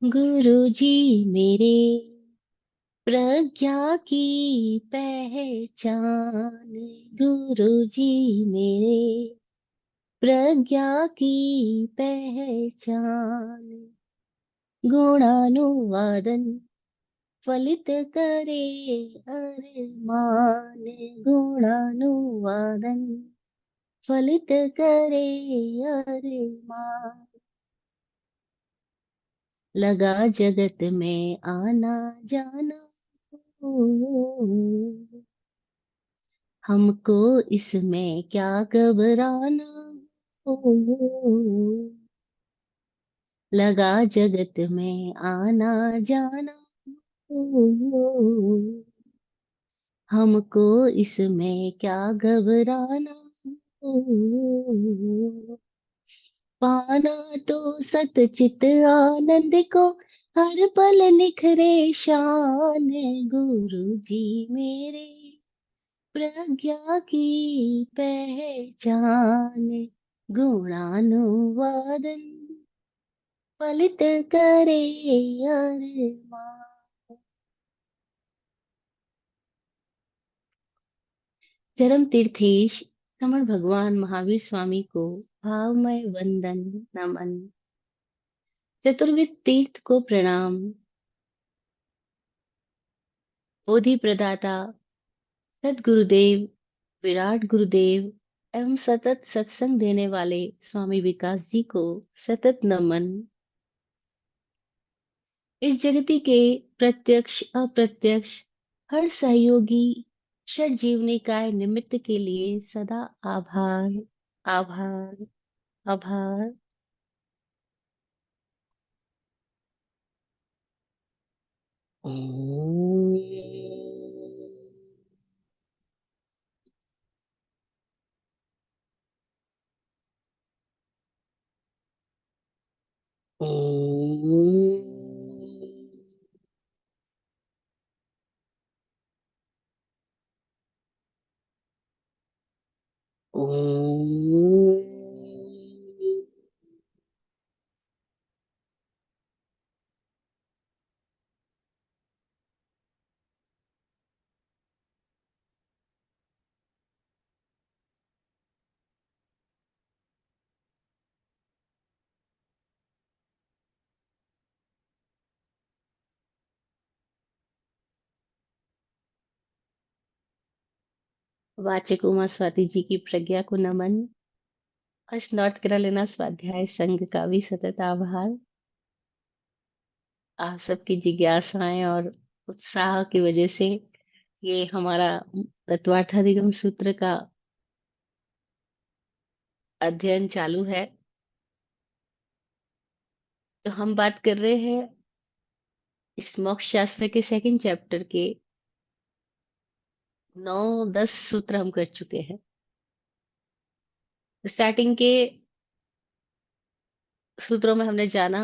गुरु जी मेरे प्रज्ञा की पहचान। गुरु जी मेरे प्रज्ञा की पहचान। गुणानुवादन फलित करे अरमान। गुणानुवादन फलित करे अरमान। लगा जगत में आना जाना हो, हमको इसमें क्या घबराना हो। लगा जगत में आना जाना हो, हमको इसमें क्या घबराना हो। पाना तो सतचित आनंद को, हर पल निखरे शान। गुरु जी मेरे प्रज्ञा की पहचान। गुणानुवादन फलित करे अरमान। चरम तीर्थेश समण भगवान महावीर स्वामी को भावमय वंदन नमन। चतुर्विद तीर्थ को प्रणाम। बोधि प्रदाता सदगुरुदेव, विराट गुरुदेव एवं सतत सत्संग देने वाले स्वामी विकास जी को सतत नमन। इस जगति के प्रत्यक्ष अप्रत्यक्ष हर सहयोगी षट जीवनिकाय निमित्त के लिए सदा आभार, आभार, आभार। ओम। ओम। ओम। वाचक उमा स्वाति जी की प्रज्ञा को नमन। और इस नॉर्थ कैरोलिना स्वाध्याय संघ का भी सतत आभार। आप सबकी जिज्ञासाएं और उत्साह की वजह से ये हमारा तत्वार्थाधिगम सूत्र का अध्ययन चालू है। तो हम बात कर रहे हैं इस मोक्ष शास्त्र के सेकंड चैप्टर के 9-10 सूत्र हम कर चुके हैं। स्टार्टिंग के सूत्रों में हमने जाना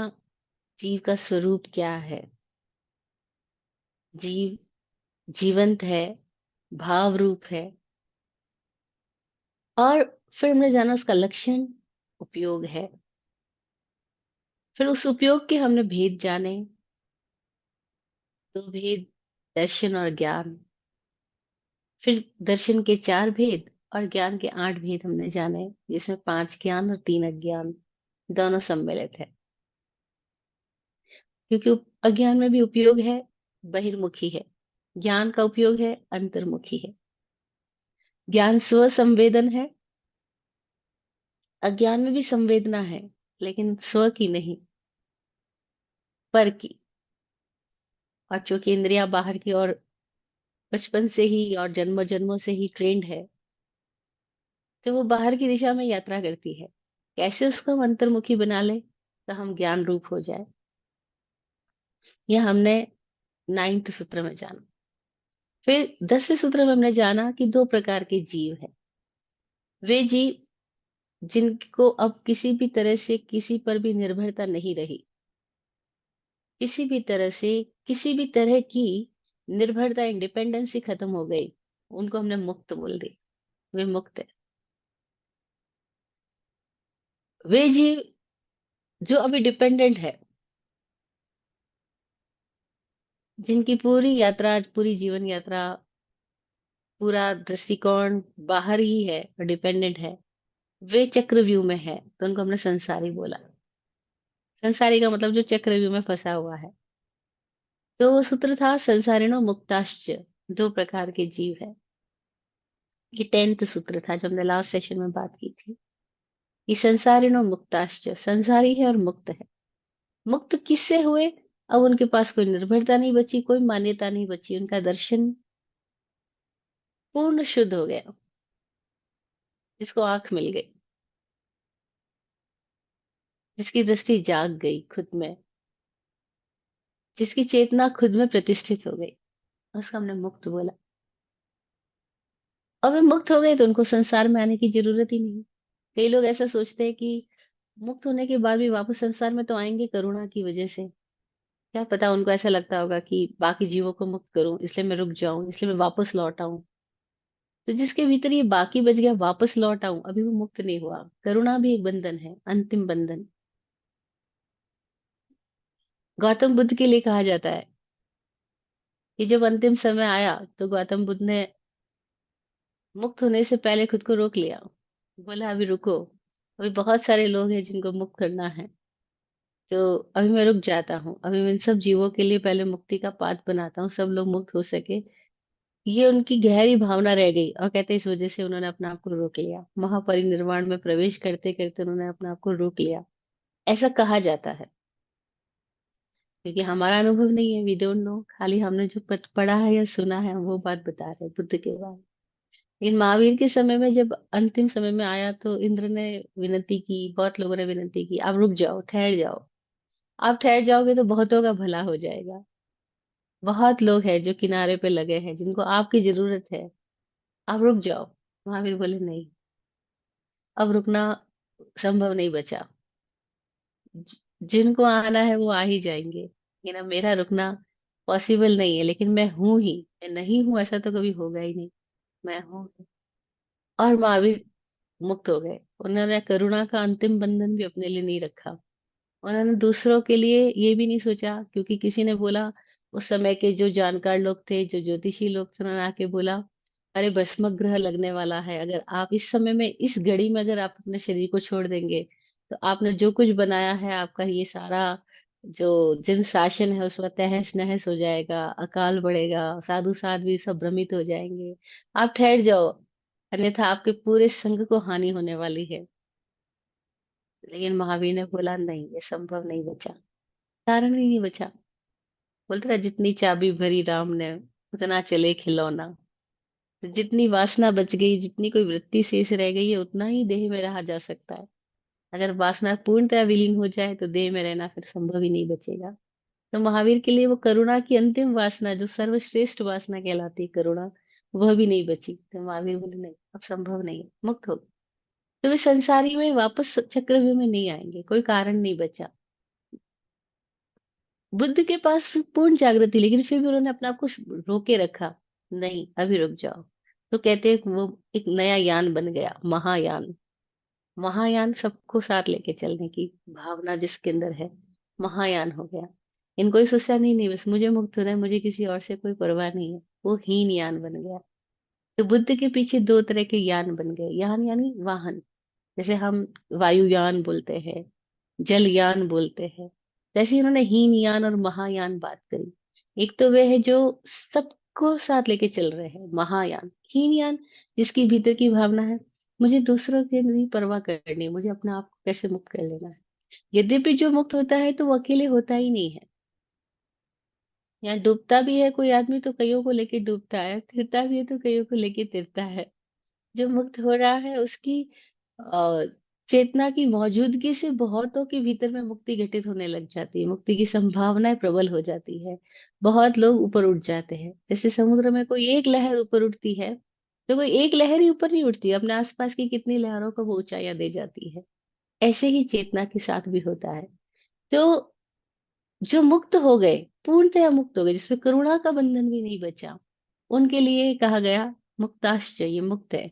जीव का स्वरूप क्या है। जीव जीवंत है, भाव रूप है। और फिर हमने जाना उसका लक्षण उपयोग है। फिर उस उपयोग के हमने भेद जाने। दो भेद, दर्शन और ज्ञान। फिर दर्शन के 4 भेद और ज्ञान के 8 भेद हमने जाने, जिसमें 5 ज्ञान और 3 अज्ञान दोनों सम्मिलित है। क्योंकि अज्ञान में भी उपयोग है, बहिर्मुखी है। ज्ञान का उपयोग है, अंतर्मुखी है। ज्ञान स्व संवेदन है, अज्ञान में भी संवेदना है, लेकिन स्व की नहीं, पर की। और चूंकि इंद्रियां बाहर की और बचपन से ही और जन्मों जन्मों से ही ट्रेंड है, तो वो बाहर की दिशा में यात्रा करती है। कैसे उसको हम अंतर्मुखी बना ले तो हम ज्ञान रूप हो जाए, यह हमने 9th सूत्र में जाना। फिर 10वें सूत्र में हमने जाना कि 2 प्रकार के जीव हैं। वे जीव जिनको अब किसी भी तरह से किसी पर भी निर्भरता नहीं रही, किसी भी तरह से किसी भी तरह की निर्भरता, इंडिपेंडेंसी खत्म हो गई, उनको हमने मुक्त बोल दी। वे मुक्त है। वे जीव जो अभी डिपेंडेंट है, जिनकी पूरी यात्रा, पूरी जीवन यात्रा, पूरा दृष्टिकोण बाहर ही है और डिपेंडेंट है, वे चक्रव्यूह में है, तो उनको हमने संसारी बोला। संसारी का मतलब जो चक्रव्यूह में फंसा हुआ है। तो वो सूत्र था संसारिणो मुक्ताश्च, दो प्रकार के जीव है। ये 10th सूत्र था जो हमने लास्ट सेशन में बात की थी। ये संसारिणो मुक्ताश्च, संसारी है और मुक्त है। मुक्त किससे हुए? अब उनके पास कोई निर्भरता नहीं बची, कोई मान्यता नहीं बची, उनका दर्शन पूर्ण शुद्ध हो गया, जिसको आंख मिल गई, जिसकी दृष्टि जाग गई खुद में, जिसकी चेतना खुद में प्रतिष्ठित हो गई, उसको हमने मुक्त बोला। अब वे मुक्त हो गए तो उनको संसार में आने की जरूरत ही नहीं। कई लोग ऐसा सोचते हैं कि मुक्त होने के बाद भी वापस संसार में तो आएंगे करुणा की वजह से। क्या पता उनको ऐसा लगता होगा कि बाकी जीवों को मुक्त करूं, इसलिए मैं रुक जाऊं, इसलिए मैं वापस लौट आऊं। तो जिसके भीतर ये बाकी बच गया, वापस लौट आऊं, अभी वो मुक्त नहीं हुआ। करुणा भी एक बंधन है, अंतिम बंधन। गौतम बुद्ध के लिए कहा जाता है कि जब अंतिम समय आया तो गौतम बुद्ध ने मुक्त होने से पहले खुद को रोक लिया। बोला अभी रुको, अभी बहुत सारे लोग हैं जिनको मुक्त करना है, तो अभी मैं रुक जाता हूँ। अभी मैं इन सब जीवों के लिए पहले मुक्ति का पाथ बनाता हूँ, सब लोग मुक्त हो सके। ये उनकी गहरी भावना रह गई, और कहते हैं इस वजह से उन्होंने अपने आप को रोक लिया, महापरिनिर्वाण में प्रवेश करते करते उन्होंने अपने आप को रोक लिया। ऐसा कहा जाता है, क्योंकि हमारा अनुभव नहीं है, वी डोंट नो, खाली हमने जो पढ़ा है या सुना है हम वो बात बता रहे हैं बुद्ध के बारे में। लेकिन महावीर के समय में जब अंतिम समय में आया तो इंद्र ने विनती की, बहुत लोगों ने विनती की, आप रुक जाओ, ठहर जाओ। आप ठहर जाओगे तो बहुतों का भला हो जाएगा। बहुत लोग हैं जो किनारे पे लगे हैं, जिनको आपकी जरूरत है, आप रुक जाओ। महावीर बोले नहीं, अब रुकना संभव नहीं बचा। जिनको आना है वो आ ही जाएंगे, लेकिन अब मेरा रुकना पॉसिबल नहीं है। लेकिन मैं हूं ही, मैं नहीं हूं ऐसा तो कभी होगा ही नहीं, मैं हूं। और महावीर मुक्त हो गए। उन्होंने करुणा का अंतिम बंधन भी अपने लिए नहीं रखा। उन्होंने दूसरों के लिए ये भी नहीं सोचा, क्योंकि किसी ने बोला, उस समय के जो जानकार लोग थे, जो ज्योतिषी लोग थे, उन्होंने आके बोला अरे भस्म ग्रह लगने वाला है, अगर आप इस समय में, इस घड़ी में अगर आप अपने शरीर को छोड़ देंगे तो आपने जो कुछ बनाया है, आपका ये सारा जो जिन शासन है उसका तहस नहस हो जाएगा, अकाल बढ़ेगा, साधु साध्वी सब भ्रमित हो जाएंगे, आप ठहर जाओ, अन्यथा आपके पूरे संघ को हानि होने वाली है। लेकिन महावीर ने बोला नहीं, ये संभव नहीं बचा, कारण ही नहीं बचा। बोलते ना, जितनी चाबी भरी राम ने उतना चले खिलौना। तो जितनी वासना बच गई, जितनी कोई वृत्ति शेष रह गई है, उतना ही देह में रहा जा सकता है। अगर वासना पूर्णतः विलीन हो जाए तो देह में रहना फिर संभव ही नहीं बचेगा। तो महावीर के लिए वो करुणा की अंतिम वासना, जो सर्वश्रेष्ठ वासना कहलाती है करुणा, वह भी नहीं बची। तो महावीर बोले नहीं, अब संभव नहीं है, मुक्त हो। तो वे संसारी में वापस चक्रव्यूह में नहीं आएंगे, कोई कारण नहीं बचा। बुद्ध के पास पूर्ण जागृति, लेकिन फिर भी उन्होंने अपने आप को रोके रखा, नहीं अभी रुक जाओ। तो कहते हैं कि वो एक नया यान बन गया, महायान। महायान सबको साथ लेके चलने की भावना जिसके अंदर है, महायान हो गया। इनको ही सोचा नहीं नहीं बस मुझे मुक्त होना है, मुझे किसी और से कोई परवाह नहीं है, वो हीन यान बन गया। तो बुद्ध के पीछे दो तरह के यान बन गए, यान यानी वाहन। जैसे हम वायुयान बोलते हैं, जलयान बोलते हैं, जैसे ही उन्होंने हीनयान और महायान बात करी। एक तो वे है जो सबको साथ लेके चल रहे हैं, महायान। हीनयान जिसकी भीतर की भावना है, मुझे दूसरों की नहीं परवाह करनी है, मुझे अपने आप को कैसे मुक्त कर लेना है। यद्यपि जो मुक्त होता है तो वो अकेले होता ही नहीं है। यहाँ डूबता भी है कोई आदमी तो कईयों को लेके डूबता है, तिरता भी है तो कईयों को लेके तिरता है। जो मुक्त हो रहा है उसकी अ, चेतना की मौजूदगी से बहुतों के भीतर में मुक्ति घटित होने लग जाती है, मुक्ति की संभावनाएं प्रबल हो जाती है। बहुत लोग ऊपर उठ जाते हैं, जैसे समुद्र में कोई एक लहर ऊपर उठती है, तो कोई एक लहर ही ऊपर नहीं उठती, अपने आसपास की कितनी लहरों को वो ऊंचाइयां दे जाती है। ऐसे ही चेतना के साथ भी होता है। तो जो मुक्त हो गए, पूर्णतया मुक्त हो गए, जिसमें करुणा का बंधन भी नहीं बचा, उनके लिए कहा गया मुक्ताश्च, ये मुक्त है।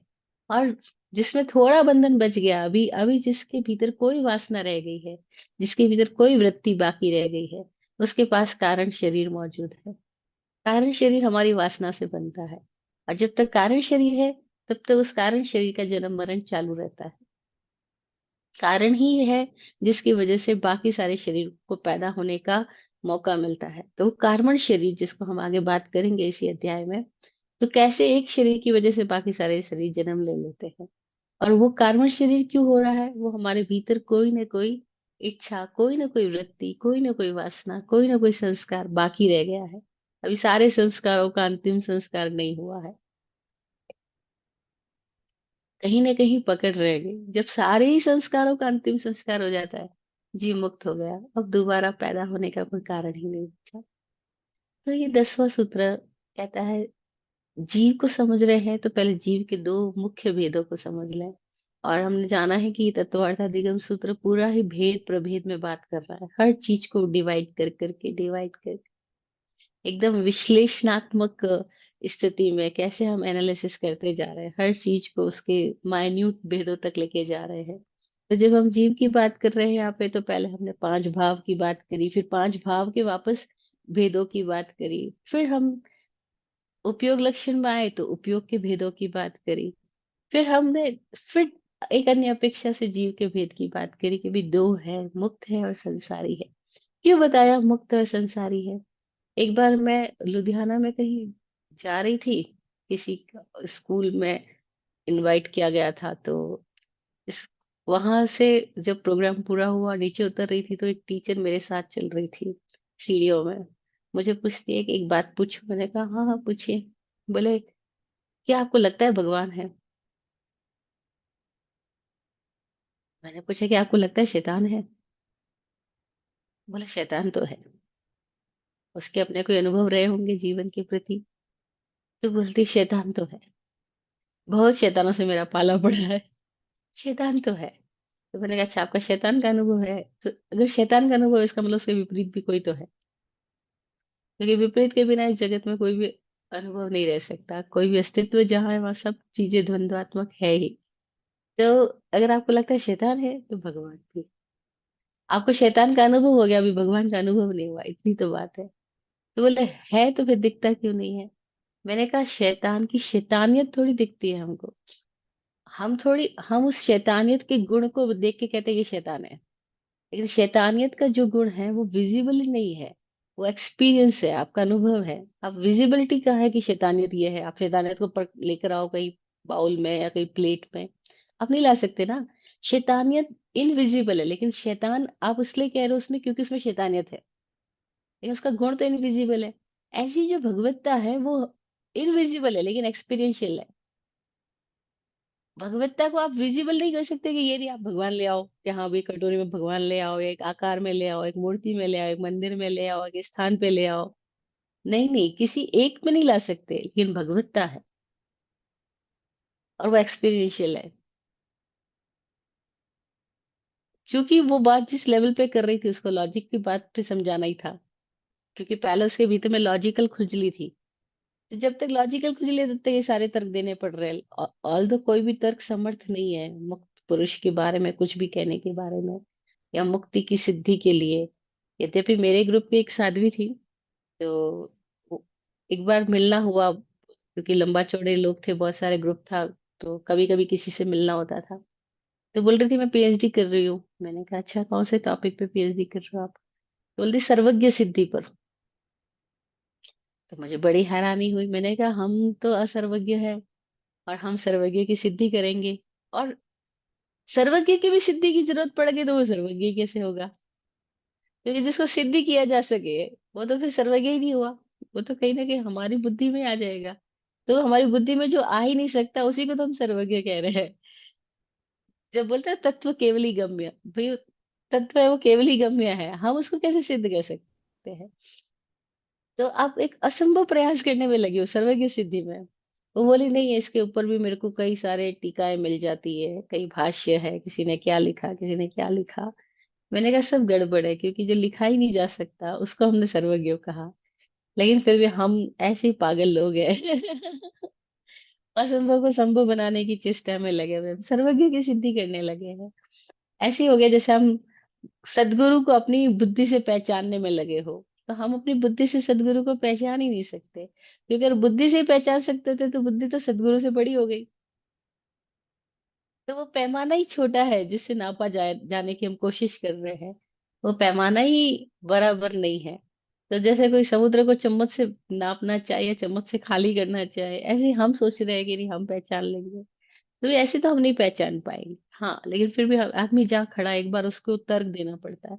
और जिसमें थोड़ा बंधन बच गया, अभी अभी जिसके भीतर कोई वासना रह गई है, जिसके भीतर कोई वृत्ति बाकी रह गई है, उसके पास कारण शरीर मौजूद है। कारण शरीर हमारी वासना से बनता है, और जब तक कारण शरीर है तब तक उस कारण शरीर का जन्म मरण चालू रहता है। कारण ही है जिसकी वजह से बाकी सारे शरीर को पैदा होने का मौका मिलता है। तो कार्बन शरीर, जिसको हम आगे बात करेंगे इसी अध्याय में, तो कैसे एक शरीर की वजह से बाकी सारे शरीर जन्म ले लेते हैं। और वो कार्बन शरीर क्यों हो रहा है? वो हमारे भीतर कोई ना कोई इच्छा, कोई ना कोई वृत्ति, कोई ना कोई वासना, कोई ना कोई संस्कार बाकी रह गया है। अभी सारे संस्कारों का अंतिम संस्कार नहीं हुआ है, कहीं ना कहीं पकड़ रह गई। जब सारे ही संस्कारों का अंतिम संस्कार हो जाता है, जीव मुक्त हो गया, अब दोबारा पैदा होने का कोई कारण ही नहीं बचा। तो ये 10वां सूत्र कहता है, जीव को समझ रहे हैं तो पहले जीव के दो मुख्य भेदों को समझ लें। और हमने जाना है कि तत्वार्थ अधिगम सूत्र पूरा ही भेद प्रभेद में बात कर रहा है, हर चीज को डिवाइड कर करके, डिवाइड कर एकदम विश्लेषणात्मक स्थिति में कैसे हम एनालिसिस करते जा रहे हैं, हर चीज को उसके माइन्यूट भेदों तक लेके जा रहे हैं। तो जब हम जीव की बात कर रहे हैं यहाँ पे, तो पहले हमने पांच भाव की बात करी, फिर पांच भाव के वापस भेदों की बात करी, फिर हम उपयोग लक्षण में आए तो उपयोग के भेदों की बात करी, फिर हमने फिर एक अन्य अपेक्षा से जीव के भेद की बात करी कि भी दो है, मुक्त है और संसारी है। क्यों बताया मुक्त और संसारी है? एक बार मैं लुधियाना में कहीं जा रही थी, किसी स्कूल में इनवाइट किया गया था, तो इस वहां से जब प्रोग्राम पूरा हुआ नीचे उतर रही थी, तो एक टीचर मेरे साथ चल रही थी सीढ़ियों में। मुझे पूछती है कि एक बात पूछूं? मैंने कहा हाँ हाँ पूछिए। बोले, क्या आपको लगता है भगवान है? मैंने पूछा कि आपको लगता है शैतान है? बोला शैतान तो है। उसके अपने कोई अनुभव रहे होंगे जीवन के प्रति। तो बोलती शैतान तो है, बहुत शैतानों से मेरा पाला पड़ा है, शैतान तो है। तो मैंने कहा अच्छा, आपका शैतान का अनुभव है, तो अगर शैतान का अनुभव है, इसका मतलब उसके विपरीत भी कोई तो है, क्योंकि विपरीत के बिना इस जगत में कोई भी अनुभव नहीं रह सकता, कोई भी अस्तित्व जहाँ है वहां सब चीजें द्वंद्वात्मक है ही। तो अगर आपको लगता है शैतान है, तो भगवान भी। आपको शैतान का अनुभव हो गया, अभी भगवान का अनुभव नहीं हुआ, इतनी तो बात है। तो बोले है तो फिर दिखता क्यों नहीं है? मैंने कहा शैतान की शैतानियत थोड़ी दिखती है हमको, हम उस शैतानियत के गुण को देख के कहते हैं ये शैतान है। लेकिन शैतानियत का जो गुण है वो विजिबल नहीं है, वो एक्सपीरियंस है, आपका अनुभव है। अब विजिबिलिटी कहाँ है कि शैतानियत ये है? आप शैतानियत को लेकर आओ कहीं बाउल में या कहीं प्लेट में, आप नहीं ला सकते ना। शैतानियत इनविजिबल है, लेकिन शैतान आप इसलिए कह रहे हो उसमें क्योंकि उसमें शैतानियत है, लेकिन उसका गुण तो इनविजिबल है। ऐसी जो भगवत्ता है वो इनविजिबल है लेकिन एक्सपीरियंशियल है। भगवत्ता को आप विजिबल नहीं कर सकते कि ये नहीं, आप भगवान ले आओ कि हाँ भाई कटोरी में भगवान ले आओ, एक आकार में ले आओ, एक मूर्ति में ले आओ, एक मंदिर में ले आओ, एक स्थान पे ले आओ। नहीं नहीं, किसी एक में नहीं ला सकते, लेकिन भगवत्ता है और वो एक्सपीरियंशियल है। क्योंकि वो बात जिस लेवल पे कर रही थी, उसको लॉजिक की बात पे समझाना ही था, क्योंकि पहले उसके भीतर में लॉजिकल खुजली थी। तो जब तक लॉजिकल खुजली है तब तक ये सारे तर्क देने पड़ रहे हैं, ऑल दो कोई भी तर्क समर्थ नहीं है मुक्त पुरुष के बारे में कुछ भी कहने के बारे में, या मुक्ति की सिद्धि के लिए। यद्यपि मेरे ग्रुप की एक साध्वी थी, तो वो- एक बार मिलना हुआ, क्योंकि लंबा चौड़े लोग थे, बहुत सारे ग्रुप था, तो कभी कभी किसी से मिलना होता था। तो बोल रही थी मैं पीएचडी कर रही हूँ। मैंने कहा अच्छा, कौन से टॉपिक पे पीएचडी कर रहे हो आप? तो बोल रही सर्वज्ञ सिद्धि पर। तो मुझे बड़ी हैरानी हुई, मैंने कहा हम तो असर्वज्ञ है और हम सर्वज्ञ की सिद्धि करेंगे, और सर्वज्ञ की भी सिद्धि की जरूरत पड़ गई तो वो सर्वज्ञ कैसे होगा? क्योंकि जिसको सिद्धि किया जा सके वो तो फिर सर्वज्ञ ही नहीं हुआ, वो तो कहीं ना कहीं हमारी बुद्धि में आ जाएगा। तो हमारी बुद्धि में जो आ ही नहीं सकता उसी को तो हम सर्वज्ञ कह रहे हैं। जब बोलते हैं तत्व केवली गम्य, भाई तत्व है वो केवली गम्य है, हम उसको कैसे सिद्ध कर सकते हैं? तो आप एक असंभव प्रयास करने में लगी हो सर्वज्ञ सिद्धि में। वो बोली नहीं है, इसके ऊपर भी मेरे को कई सारे टीकाएं मिल जाती है, कई भाष्य है, किसी ने क्या लिखा, किसी ने क्या लिखा। मैंने कहा सब गड़बड़ है, क्योंकि जो लिखा ही नहीं जा सकता उसको हमने सर्वज्ञ कहा। लेकिन फिर भी हम ऐसे ही पागल लोग हैं असंभव को संभव बनाने की चेष्टा में लगे हुए हैं, सर्वज्ञ की सिद्धि करने लगे हैं। ऐसे ही हो गया जैसे हम सदगुरु को अपनी बुद्धि से पहचानने में लगे हो। तो हम अपनी बुद्धि से सदगुरु को पहचान ही नहीं सकते, क्योंकि अगर बुद्धि से ही पहचान सकते थे तो बुद्धि तो सदगुरु से बड़ी हो गई। तो वो पैमाना ही छोटा है जिससे नापा जाए जाने की हम कोशिश कर रहे हैं, वो पैमाना ही बराबर नहीं है। तो जैसे कोई समुद्र को चम्मच से नापना चाहे या चम्मच से खाली करना चाहे, ऐसे हम सोच रहे हैं कि नहीं हम पहचान लेंगे। तो ऐसे तो हम नहीं पहचान पाएंगे। हाँ, लेकिन फिर भी आदमी जहाँ खड़ा है एक बार उसको तर्क देना पड़ता है,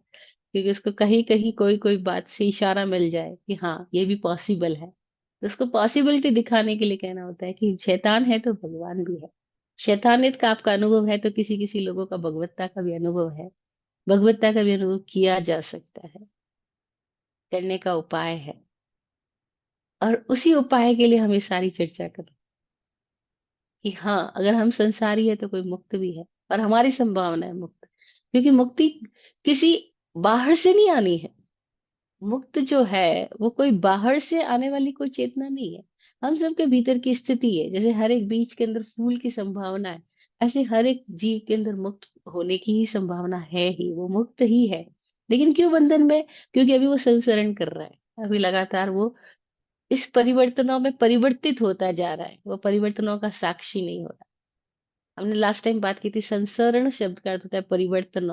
क्योंकि उसको कहीं कहीं कोई कोई बात से इशारा मिल जाए कि हाँ ये भी पॉसिबल है। तो उसको पॉसिबिलिटी दिखाने के लिए कहना होता है कि शैतान है तो भगवान भी है। शैतानियत का आपका अनुभव है तो किसी किसी लोगों का भगवत्ता का भी अनुभव है। भगवत्ता का भी अनुभव किया जा सकता है, करने का उपाय है। और उसी उपाय के लिए हम ये सारी चर्चा कर, कि हाँ अगर हम संसारी है तो कोई मुक्त भी है, और हमारी संभावना है मुक्त, क्योंकि मुक्ति किसी बाहर से नहीं आनी है। मुक्त जो है वो कोई बाहर से आने वाली कोई चेतना नहीं है, हम सबके भीतर की स्थिति है। जैसे हर एक बीज के अंदर फूल की संभावना है, ऐसे हर एक जीव के अंदर मुक्त होने की ही संभावना है ही, वो मुक्त ही है। लेकिन क्यों बंधन में? क्योंकि अभी वो संसरण कर रहा है, अभी लगातार वो इस परिवर्तनों में परिवर्तित होता जा रहा है, वो परिवर्तनों का साक्षी नहीं हो रहा। हमने लास्ट टाइम बात की थी, संसरण शब्द का अर्थ होता है परिवर्तन।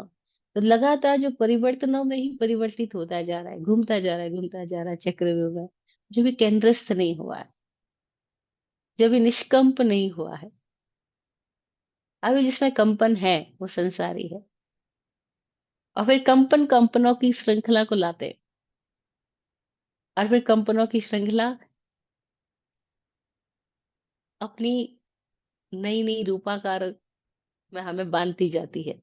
तो लगातार जो परिवर्तनों में ही परिवर्तित होता जा रहा है, घूमता जा रहा है, घूमता जा रहा है चक्रव्यूह में, जो भी केंद्रस्थ नहीं हुआ है, जो भी निष्कंप नहीं हुआ है। अभी जिसमें कंपन है वो संसारी है। और फिर कंपन कंपनों की श्रृंखला को लाते हैं, और फिर कंपनों की श्रृंखला अपनी नई नई रूपाकार में हमें बांधती जाती है।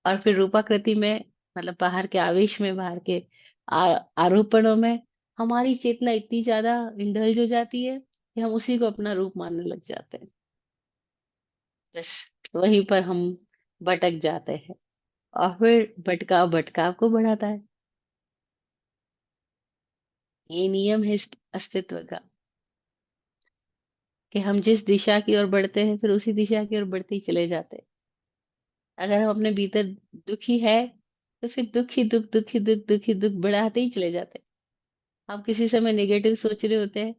और फिर रूपाकृति में, मतलब बाहर के आवेश में, बाहर के आरोपणों में हमारी चेतना इतनी ज्यादा इंडल्ज हो जाती है कि हम उसी को अपना रूप मानने लग जाते हैं। बस वहीं पर हम भटक जाते हैं, और फिर भटकाव भटकाव को बढ़ाता है। ये नियम है इस अस्तित्व का, कि हम जिस दिशा की ओर बढ़ते हैं फिर उसी दिशा की ओर बढ़ते ही चले जाते हैं। अगर हम अपने भीतर दुखी है तो फिर दुखी दुख दुखी दुख दुखी दुख बढ़ाते ही चले जाते हैं। हम किसी समय नेगेटिव सोच रहे होते हैं,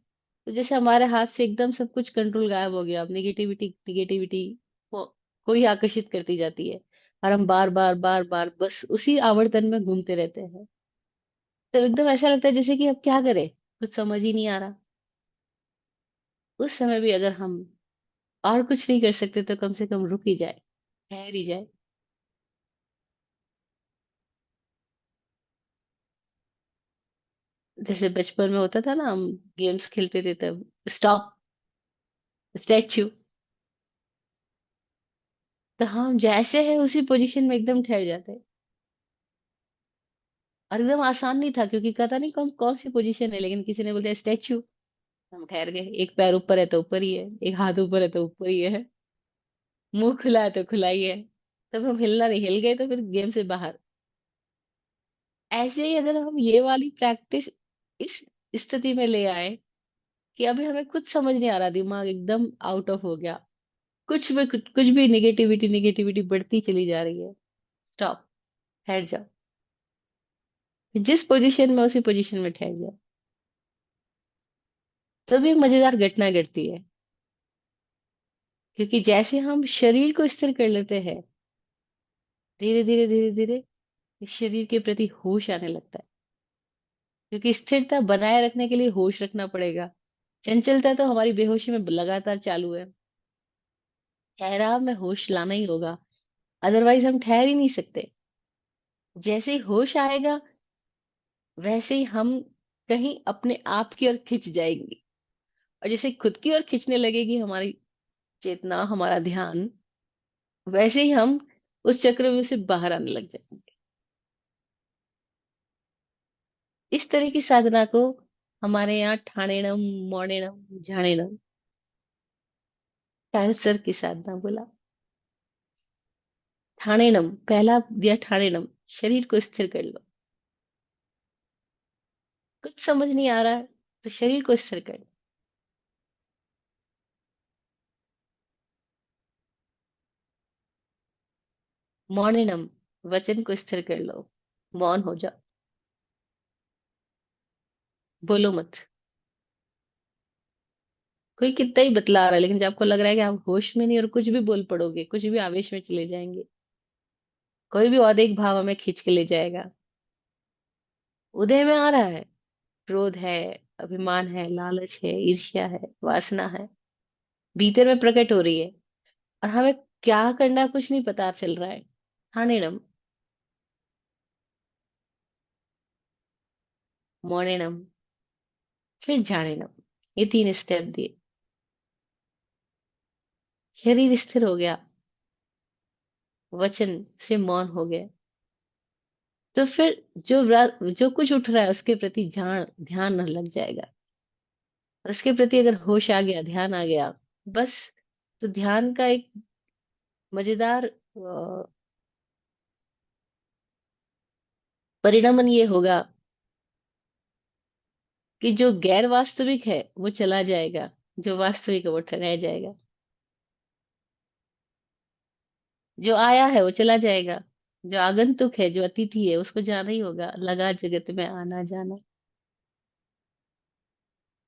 तो जैसे हमारे हाथ से एकदम सब कुछ कंट्रोल गायब हो गया, अब नेगेटिविटी नेगेटिविटी को कोई आकर्षित करती जाती है, और हम बार बार बार बार बस उसी आवर्तन में घूमते रहते हैं। तो एकदम ऐसा लगता है जैसे कि अब क्या करें, कुछ समझ ही नहीं आ रहा। उस समय भी अगर हम और कुछ नहीं कर सकते तो कम से कम रुक ही जाए, ठहर ही जाए। जैसे बचपन में होता था ना, हम गेम्स खेलते थे तब स्टॉप, स्टैच्यू, तो हम जैसे हैं उसी पोजीशन में एकदम ठहर जाते हैं। और एकदम आसान नहीं था, क्योंकि पता नहीं कौन कौन सी पोजीशन है, लेकिन किसी ने बोल दिया स्टैच्यू, हम ठहर गए। एक पैर ऊपर है तो ऊपर ही है, एक हाथ ऊपर है तो ऊपर ही है, मुंह खुला है तो खुला ही है। तब हम हिलना नहीं, हिल गए तो फिर गेम से बाहर। ऐसे ही अगर हम ये वाली प्रैक्टिस इस स्थिति में ले आए, कि अभी हमें कुछ समझ नहीं आ रहा, दिमाग एकदम आउट ऑफ हो गया, कुछ भी निगेटिविटी निगेटिविटी बढ़ती चली जा रही है, स्टॉप, ठहर जाओ। जिस पोजीशन में उसी पोजीशन में ठहर जाओ। तभी एक मजेदार घटना घटती है, क्योंकि जैसे हम शरीर को स्थिर कर लेते हैं, धीरे धीरे धीरे धीरे इस शरीर के प्रति होश आने लगता है। क्योंकि स्थिरता बनाए रखने के लिए होश रखना पड़ेगा। चंचलता तो हमारी बेहोशी में लगातार चालू है, ठहराव में होश लाना ही होगा, अदरवाइज हम ठहर ही नहीं सकते। जैसे ही होश आएगा वैसे ही हम कहीं अपने आप की ओर खिंच जाएंगे, और जैसे खुद की ओर खींचने लगेगी हमारी चेतना, हमारा ध्यान, वैसे ही हम उस चक्रव्यूह से बाहर आने लग जाएंगे। इस तरह की साधना को हमारे यहाँ ठाणेनम, मौणेनम, झाणेनम, कैंसर की साधना बोला। ठाणेनम, पहला दिया ठाणेनम, शरीर को स्थिर कर लो। कुछ समझ नहीं आ रहा है तो शरीर को स्थिर कर लो। मौनेनम, वचन को स्थिर कर लो, मौन हो जाओ। बोलो मत। कोई कितना ही बतला रहा है, लेकिन जब आपको लग रहा है कि आप होश में नहीं और कुछ भी बोल पड़ोगे, कुछ भी आवेश में चले जाएंगे, कोई भी और एक भाव हमें खींच के ले जाएगा। उदय में आ रहा है, क्रोध है, अभिमान है, लालच है, ईर्ष्या है, वासना है, भीतर में प्रकट हो रही है। और हमें क्या करना है, कुछ नहीं पता चल रहा है। ठानेनम, मोनेनम, फिर जानेनम, ये 3 स्टेप दिए। शरीर स्थिर हो गया, वचन से मौन हो गया। तो फिर जो कुछ उठ रहा है उसके प्रति ध्यान ध्यान न लग जाएगा। और उसके प्रति अगर होश आ गया, ध्यान आ गया, बस। तो ध्यान का एक मजेदार परिणमन ये होगा कि जो गैर वास्तविक है वो चला जाएगा, जो वास्तविक है वो रह जाएगा। जो आया है वो चला जाएगा, जो आगंतुक है, जो अतिथि है, उसको जाना ही होगा। लगा जगत में आना जाना,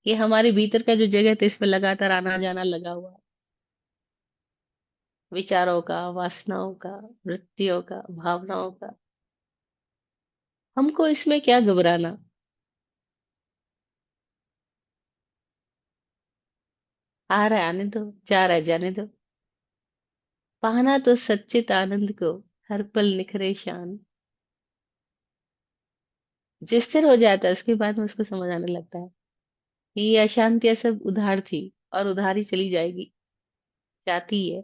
ये हमारे भीतर का जो जगत है, इसमें लगातार आना जाना लगा हुआ है। विचारों का, वासनाओं का, वृत्तियों का, भावनाओं का। हमको इसमें क्या घबराना। आ रहा है आने दो, जा रहा है जाने दो। पाना तो सच्चित आनंद को, हर पल निखरे शान। जो स्थिर हो जाता है उसके बाद में उसको समझ आने लगता है कि ये अशांतियां सब उधार थी, और उधार ही चली जाएगी, जाती ही है।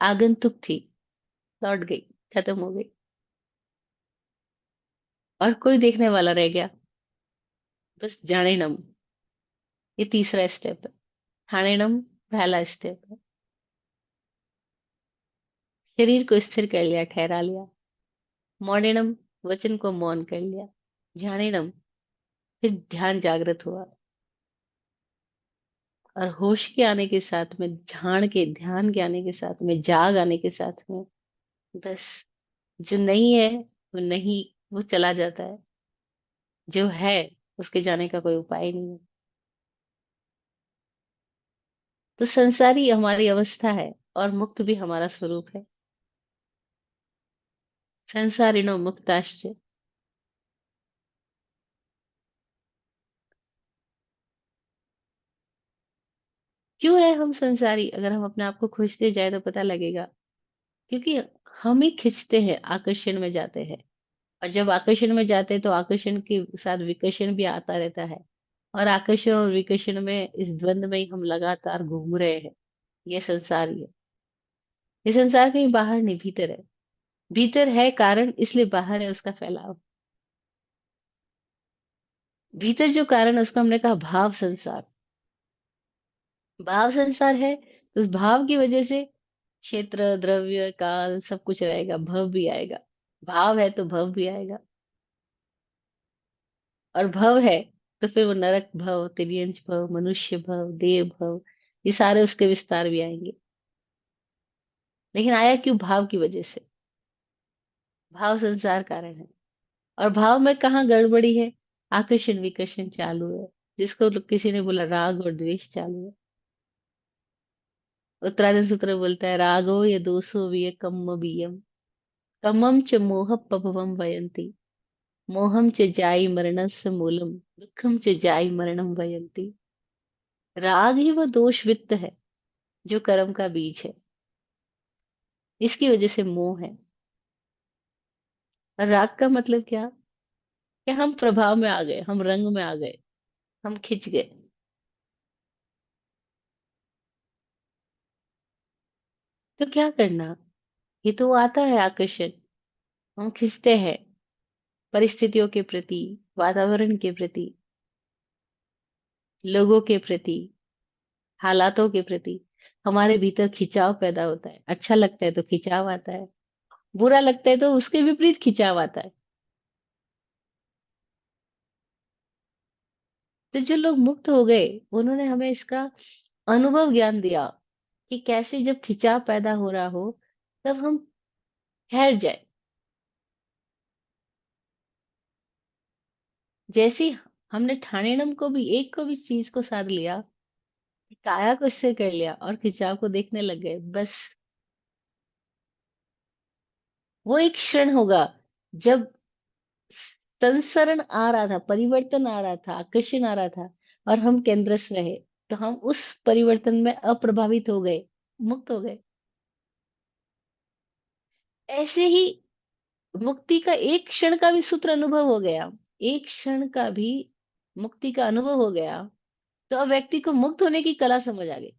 आगंतुक थी, लौट गई, खत्म हो गई, और कोई देखने वाला रह गया। बस जाने नम, ये तीसरा स्टेप है। ठाणे नम पहला स्टेप है। शरीर को स्थिर कर लिया, ठहरा लिया। मौनेनम, वचन को मौन कर लिया। ध्यानेनम, फिर ध्यान जागृत हुआ। और होश के आने के साथ में, ध्यान के, ध्यान के आने के साथ में, जाग आने के साथ में, बस जो नहीं है वो नहीं, वो चला जाता है। जो है उसके जाने का कोई उपाय नहीं है। तो संसारी हमारी अवस्था है, और मुक्त भी हमारा स्वरूप है। संसारिणो मुक्ताश्च। क्यों है हम संसारी? अगर हम अपने आप को खोजते जाए तो पता लगेगा। क्योंकि हम ही खिंचते हैं, आकर्षण में जाते हैं। और जब आकर्षण में जाते हैं तो आकर्षण के साथ विकर्षण भी आता रहता है। और आकर्षण और विकर्षण में, इस द्वंद में ही हम लगातार घूम रहे हैं। ये संसार ही है। ये संसार कहीं बाहर नहीं, भीतर है। भीतर है कारण, इसलिए बाहर है उसका फैलाव। भीतर जो कारण है उसको हमने कहा भाव संसार। भाव संसार है, तो उस भाव की वजह से क्षेत्र, द्रव्य, काल सब कुछ रहेगा, भव भी आएगा। भाव है तो भव भी आएगा। और भव है तो फिर वो नरक भव, तिर्यंच भव, मनुष्य भव, देव भव, ये सारे उसके विस्तार भी आएंगे। लेकिन आया क्यों? भाव की वजह से। भाव संसार कारण है। और भाव में कहाँ गड़बड़ी है? आकर्षण विकर्षण चालू है। जिसको किसी ने बोला राग और द्वेष चालू है। उत्तराधीन सूत्र बोलता है, रागो ये दोषो विय कम्म बियम, कम्मम च मोह पभवम वयंती, मोहम च जाई मरणस्य मूलम, दुखम च जाई मरणम वयंती। राग ही वह दोष वित्त है जो कर्म का बीज है। इसकी वजह से मोह है। और राग का मतलब क्या? कि हम प्रभाव में आ गए, हम रंग में आ गए, हम खिंच गए। तो क्या करना? ये तो आता है आकर्षण, हम खिंचते हैं परिस्थितियों के प्रति, वातावरण के प्रति, लोगों के प्रति, हालातों के प्रति। हमारे भीतर खिंचाव पैदा होता है। अच्छा लगता है तो खिंचाव आता है, बुरा लगता है तो उसके विपरीत खिंचाव आता है। तो जो लोग मुक्त हो गए, उन्होंने हमें इसका अनुभव ज्ञान दिया कि कैसे जब खिंचाव पैदा हो रहा हो, तब हम ठहर जाए। जैसे ही हमने ठाणेनम को भी, एक को भी चीज को साध लिया, काया को इससे कर लिया और खिंचाव को देखने लग गए, बस वो एक क्षण होगा जब संसरण आ रहा था, परिवर्तन आ रहा था, आकर्षण आ रहा था, और हम केंद्रस्थ रहे, तो हम उस परिवर्तन में अप्रभावित हो गए, मुक्त हो गए। ऐसे ही मुक्ति का एक क्षण का भी सूत्र अनुभव हो गया, एक क्षण का भी मुक्ति का अनुभव हो गया, तो अब व्यक्ति को मुक्त होने की कला समझ आ गई।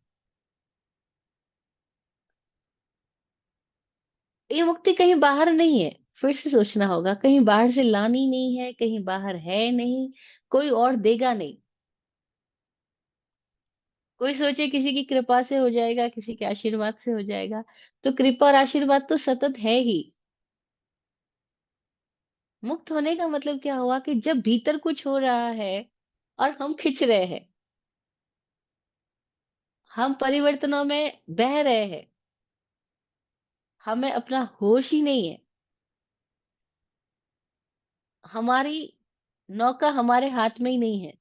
ये मुक्ति कहीं बाहर नहीं है, फिर से सोचना होगा, कहीं बाहर से लानी नहीं है, कहीं बाहर है नहीं, कोई और देगा नहीं। कोई सोचे किसी की कृपा से हो जाएगा, किसी के आशीर्वाद से हो जाएगा, तो कृपा और आशीर्वाद तो सतत है ही। मुक्त होने का मतलब क्या हुआ कि जब भीतर कुछ हो रहा है और हम खिंच रहे हैं, हम परिवर्तनों में बह रहे हैं, हमें अपना होश ही नहीं है, हमारी नौका हमारे हाथ में ही नहीं है,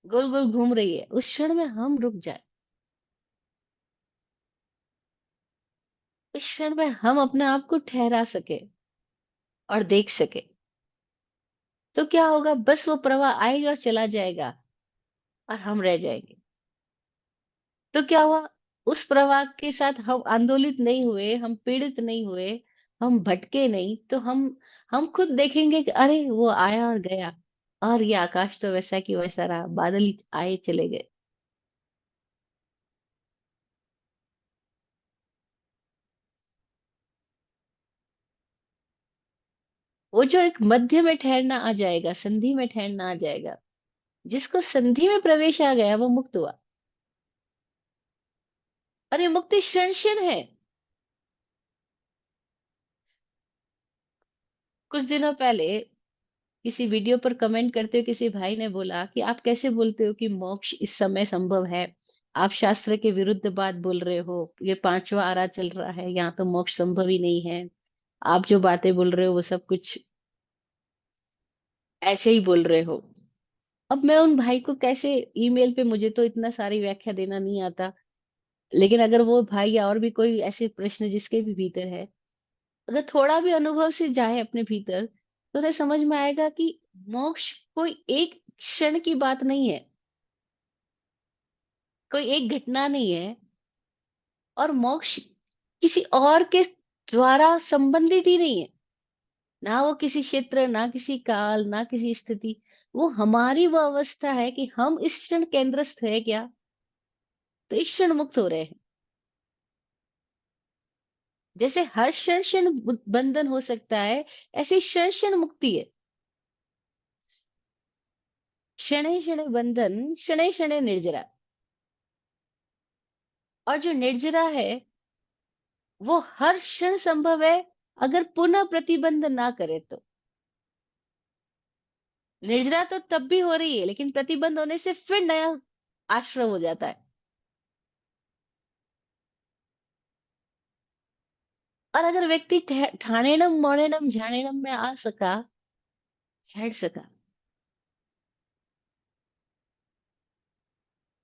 गोल गोल घूम रही है, उस क्षण में हम रुक जाए, उस क्षण में हम अपने आप को ठहरा सके और देख सके, तो क्या होगा, बस वो प्रवाह आएगा और चला जाएगा और हम रह जाएंगे। तो क्या हुआ, उस प्रवाह के साथ हम आंदोलित नहीं हुए, हम पीड़ित नहीं हुए, हम भटके नहीं, तो हम खुद देखेंगे कि अरे वो आया और गया, और ये आकाश तो वैसा की वैसा रहा, बादल ही आए चले गए। वो जो एक मध्य में ठहरना आ जाएगा, संधि में ठहरना आ जाएगा, जिसको संधि में प्रवेश आ गया वो मुक्त हुआ। और ये मुक्ति क्षण क्षण है। कुछ दिनों पहले किसी वीडियो पर कमेंट करते हुए किसी भाई ने बोला कि आप कैसे बोलते हो कि मोक्ष इस समय संभव है, आप शास्त्र के विरुद्ध बात बोल रहे हो, ये पांचवा आरा चल रहा है, यहाँ तो मोक्ष संभव ही नहीं है, आप जो बातें बोल रहे हो वो सब कुछ ऐसे ही बोल रहे हो। अब मैं उन भाई को कैसे, ईमेल पे मुझे तो इतना सारी व्याख्या देना नहीं आता, लेकिन अगर वो भाई या और भी कोई ऐसे प्रश्न जिसके भी भीतर है, अगर थोड़ा भी अनुभव से जाए अपने भीतर, तो उन्हें समझ में आएगा कि मोक्ष कोई एक क्षण की बात नहीं है, कोई एक घटना नहीं है, और मोक्ष किसी और के द्वारा संबंधित ही नहीं है, ना वो किसी क्षेत्र, ना किसी काल, ना किसी स्थिति, वो हमारी वो अवस्था है कि हम इस क्षण केंद्रस्थ है क्या, तो इस क्षण मुक्त हो रहे हैं। जैसे हर क्षण क्षण बंधन हो सकता है, ऐसे क्षण क्षण मुक्ति है। शनैः शनैः बंधन, शनैः शनैः निर्जरा। और जो निर्जरा है वो हर क्षण संभव है, अगर पुनः प्रतिबंध ना करे तो। निर्जरा तो तब भी हो रही है, लेकिन प्रतिबंध होने से फिर नया आश्रम हो जाता है। और अगर व्यक्ति ठाणेनम मौनेनम झाणेनम में आ सका, ठहर सका,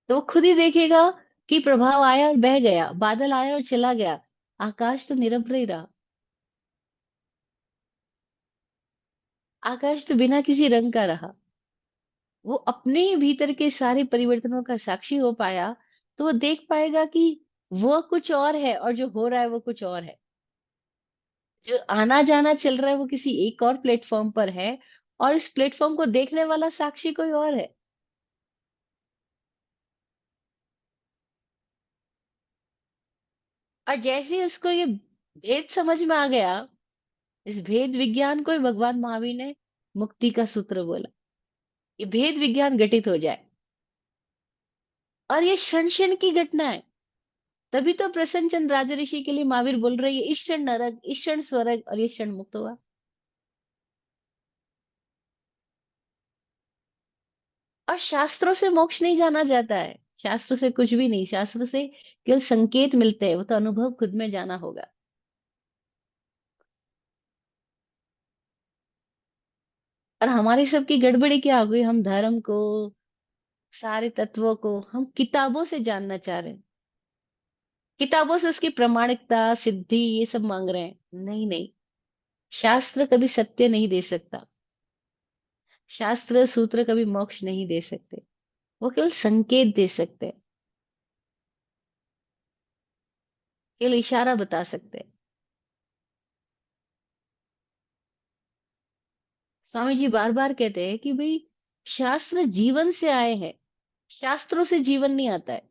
तो वो खुद ही देखेगा कि प्रभाव आया और बह गया, बादल आया और चला गया, आकाश तो निरभ्र ही रहा, आकाश तो बिना किसी रंग का रहा। वो अपने ही भीतर के सारे परिवर्तनों का साक्षी हो पाया, तो वो देख पाएगा कि वो कुछ और है और जो हो रहा है वो कुछ और है, जो आना जाना चल रहा है वो किसी एक और प्लेटफॉर्म पर है, और इस प्लेटफॉर्म को देखने वाला साक्षी कोई और है। और जैसे ही उसको ये भेद समझ में आ गया, इस भेद विज्ञान को ही भगवान महावीर ने मुक्ति का सूत्र बोला। ये भेद विज्ञान घटित हो जाए, और ये क्षण क्षण की घटना है। तभी तो प्रसन्न चंद्र राज ऋषि के लिए महावीर बोल रहे हैं, इस क्षण नरक, इस क्षण स्वर्ग, और ये क्षण मुक्त हुआ। और शास्त्रों से मोक्ष नहीं जाना जाता है, शास्त्र से कुछ भी नहीं, शास्त्र से केवल संकेत मिलते हैं, वो तो अनुभव खुद में जाना होगा। और हमारी सबकी गड़बड़ी क्या हो गई, हम धर्म को, सारे तत्वों को हम किताबों से जानना चाह रहे हैं। किताबों से उसकी प्रामाणिकता, सिद्धि, ये सब मांग रहे हैं। नहीं नहीं, शास्त्र कभी सत्य नहीं दे सकता। शास्त्र सूत्र कभी मोक्ष नहीं दे सकते। वो केवल संकेत दे सकते हैं, केवल इशारा बता सकते हैं। स्वामी जी बार बार कहते हैं कि भाई, शास्त्र जीवन से आए हैं, शास्त्रों से जीवन नहीं आता है।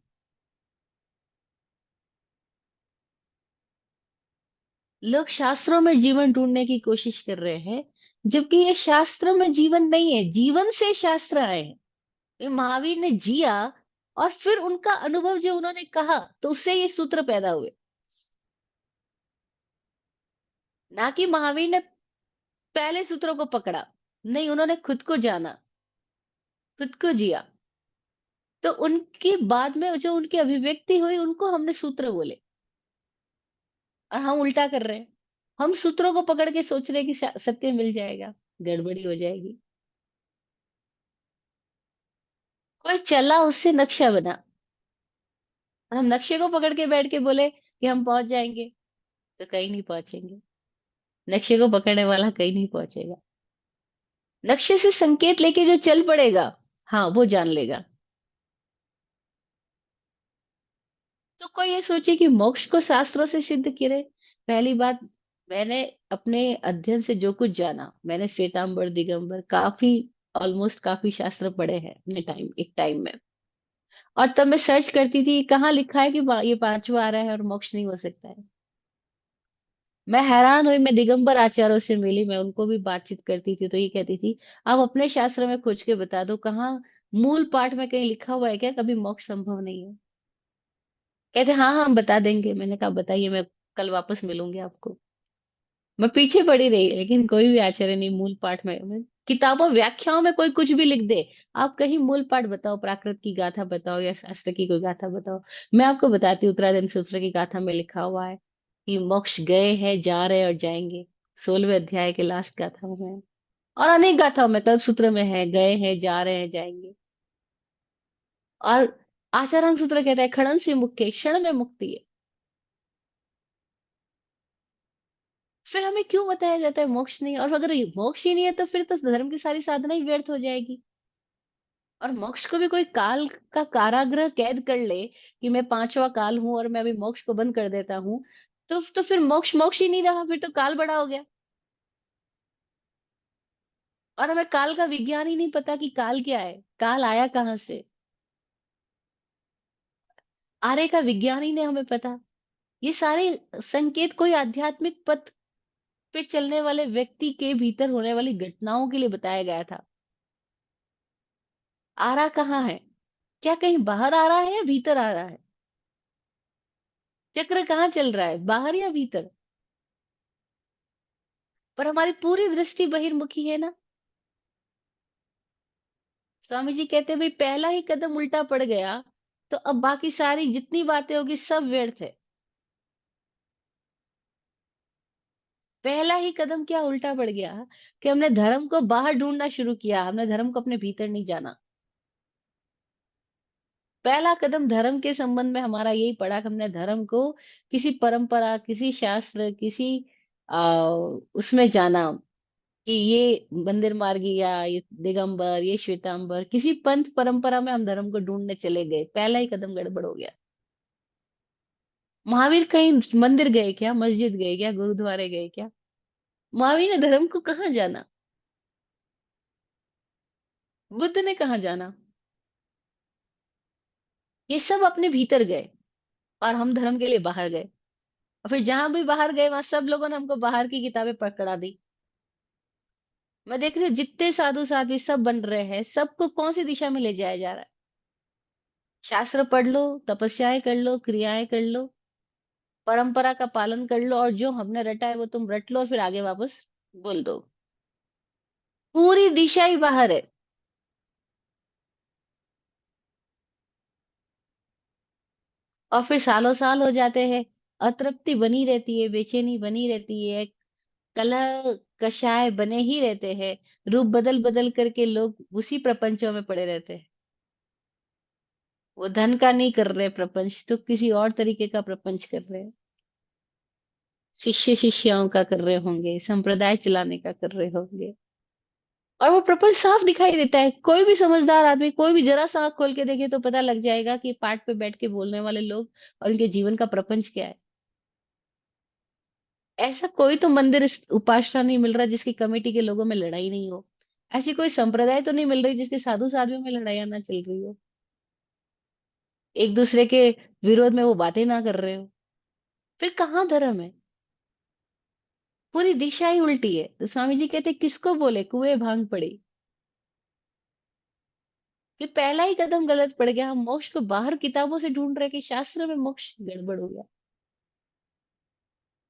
लोग शास्त्रों में जीवन ढूंढने की कोशिश कर रहे हैं, जबकि ये शास्त्रों में जीवन नहीं है, जीवन से शास्त्र आए हैं। ये महावीर ने जिया, और फिर उनका अनुभव जो उन्होंने कहा, तो उससे ये सूत्र पैदा हुए। ना कि महावीर ने पहले सूत्रों को पकड़ा, नहीं, उन्होंने खुद को जाना, खुद को जिया। तो उनके बाद में जो उनकी अभिव्यक्ति हुई, उनको हमने सूत्र बोले। और हम उल्टा कर रहे हैं। हम सूत्रों को पकड़ के सोच रहे हैं कि सत्य मिल जाएगा। गड़बड़ी हो जाएगी। कोई चला, उससे नक्शा बना, और हम नक्शे को पकड़ के बैठ के बोले कि हम पहुंच जाएंगे, तो कहीं नहीं पहुंचेंगे। नक्शे को पकड़ने वाला कहीं नहीं पहुंचेगा। नक्शे से संकेत लेके जो चल पड़ेगा, हाँ, वो जान लेगा। तो कोई ये सोचे कि मोक्ष को शास्त्रों से सिद्ध करे। पहली बात, मैंने अपने अध्ययन से जो कुछ जाना, मैंने श्वेतांबर, दिगंबर, काफी, ऑलमोस्ट काफी शास्त्र पढ़े हैं अपने टाइम, एक टाइम में। और तब मैं सर्च करती थी कहाँ लिखा है कि ये पांचवा आ रहा है और मोक्ष नहीं हो सकता है। मैं हैरान हुई, मैं दिगंबर आचार्यों से मिली, मैं उनको भी बातचीत करती थी, तो ये कहती थी, आप अपने शास्त्र में खोज के बता दो, कहाँ मूल पाठ में कहीं लिखा हुआ है क्या कभी मोक्ष संभव नहीं है। कहते हाँ हाँ, हम बता देंगे। मैंने कहा बताइए, मैं कल वापस मिलूंगी आपको। मैं पीछे पड़ी रही, लेकिन कोई भी आचार्य नहीं मूल पाठ में किताबों व्याख्याओं में कोई कुछ भी लिख दे। आप कहीं मूल पाठ बताओ, प्राकृत की गाथा बताओ या शास्त्र की कोई गाथा बताओ। मैं आपको बताती हूँ, उत्तराधर्म सूत्र की गाथा में लिखा हुआ है कि मोक्ष गए हैं, जा रहे और जाएंगे। 16वें अध्याय के लास्ट गाथा में है। और अनेक गाथाओं में, कल्प सूत्र में है, गए हैं, जा रहे हैं, जाएंगे। और आचार्य सूत्र कहता है, खड़न से मुक्ति, क्षण में मुक्ति है। फिर हमें क्यों बताया जाता है मोक्ष नहीं? और अगर ये मोक्ष ही नहीं है, तो फिर तो धर्म की सारी साधना ही व्यर्थ हो जाएगी। और मोक्ष को भी कोई काल का कारागृह कैद कर ले कि मैं पांचवा काल हूं और मैं अभी मोक्ष को बंद कर देता हूँ, तो फिर मोक्ष मोक्ष ही नहीं रहा, फिर तो काल बड़ा हो गया। और हमें काल का विज्ञान ही नहीं पता कि काल क्या है, काल आया कहाँ से। आर्य का विज्ञान ही नहीं हमें पता। ये सारे संकेत कोई आध्यात्मिक पथ पे चलने वाले व्यक्ति के भीतर होने वाली घटनाओं के लिए बताया गया था। आ रहा कहाँ है? क्या कहीं बाहर आ रहा है या भीतर आ रहा है? चक्र कहाँ चल रहा है, बाहर या भीतर? पर हमारी पूरी दृष्टि बहिर्मुखी है ना। स्वामी जी कहते भाई, पहला ही कदम उल्टा पड़ गया, तो अब बाकी सारी जितनी बातें होगी सब व्यर्थ है। पहला ही कदम क्या उल्टा पड़ गया कि हमने धर्म को बाहर ढूंढना शुरू किया, हमने धर्म को अपने भीतर नहीं जाना। पहला कदम धर्म के संबंध में हमारा यही पड़ा कि हमने धर्म को किसी परंपरा, किसी शास्त्र, किसी उसमें जाना, कि ये मंदिर मार्गी या ये दिगंबर, ये श्वेतांबर, किसी पंथ परंपरा में हम धर्म को ढूंढने चले गए। पहला ही कदम गड़बड़ हो गया। महावीर कहीं मंदिर गए क्या, मस्जिद गए क्या, गुरुद्वारे गए क्या? महावीर ने धर्म को कहाँ जाना? बुद्ध ने कहाँ जाना? ये सब अपने भीतर गए, और हम धर्म के लिए बाहर गए। और फिर जहां भी बाहर गए, वहां सब लोगों ने हमको बाहर की किताबें पकड़ा दी। मैं देख रही हूँ जितने साधु साध्वी सब बन रहे हैं, सबको कौन सी दिशा में ले जाया जा रहा है? शास्त्र पढ़ लो, तपस्याएं कर लो, क्रियाएं कर लो, परंपरा का पालन कर लो, और जो हमने रटा है वो तुम रट लो, और फिर आगे वापस बोल दो। पूरी दिशा ही बाहर है। और फिर सालों साल हो जाते हैं, अतृप्ति बनी रहती है, बेचैनी बनी रहती है, कलह कषाय बने ही रहते हैं। रूप बदल बदल करके लोग उसी प्रपंचों में पड़े रहते हैं। वो धन का नहीं कर रहे प्रपंच, तो किसी और तरीके का प्रपंच कर रहे हैं। शिष्य शिष्याओं का कर रहे होंगे, संप्रदाय चलाने का कर रहे होंगे। और वो प्रपंच साफ दिखाई देता है। कोई भी समझदार आदमी, कोई भी जरा सा आंख खोल के देखे तो पता लग जाएगा कि पाठ पे बैठ के बोलने वाले लोग और उनके जीवन का प्रपंच क्या है। ऐसा कोई तो मंदिर उपासना नहीं मिल रहा जिसकी कमेटी के लोगों में लड़ाई नहीं हो। ऐसी कोई संप्रदाय तो नहीं मिल रही जिसके साधु साधियों में लड़ाइयां ना चल रही हो, एक दूसरे के विरोध में वो बातें ना कर रहे हो। फिर कहाँ धर्म है? पूरी दिशा ही उल्टी है। तो स्वामी जी कहते किसको बोले कुएं भांग पड़ी। कि पहला ही कदम गलत पड़ गया। हम मोक्ष को बाहर किताबों से ढूंढ रहे कि शास्त्र में मोक्ष गड़बड़ हो गया।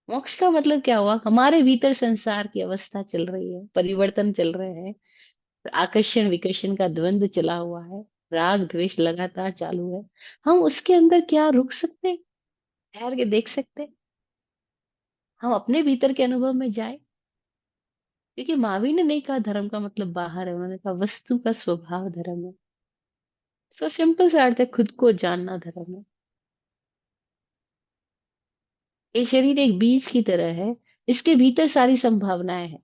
मोक्ष का मतलब क्या हुआ? हमारे भीतर संसार की अवस्था चल रही है, परिवर्तन चल रहे हैं, आकर्षण विकर्षण का द्वंद्व चला हुआ है, राग द्वेष लगातार चालू है। हम उसके अंदर क्या रुक सकते हैं? ठहर के देख सकते हैं? हम अपने भीतर के अनुभव में जाए। क्योंकि महावीर ने नहीं कहा धर्म का मतलब बाहर है, उन्होंने कहा वस्तु का स्वभाव धर्म है। सो सिंपल सा अर्थ है, खुद को जानना धर्म है। ये शरीर एक बीज की तरह है, इसके भीतर सारी संभावनाएं हैं।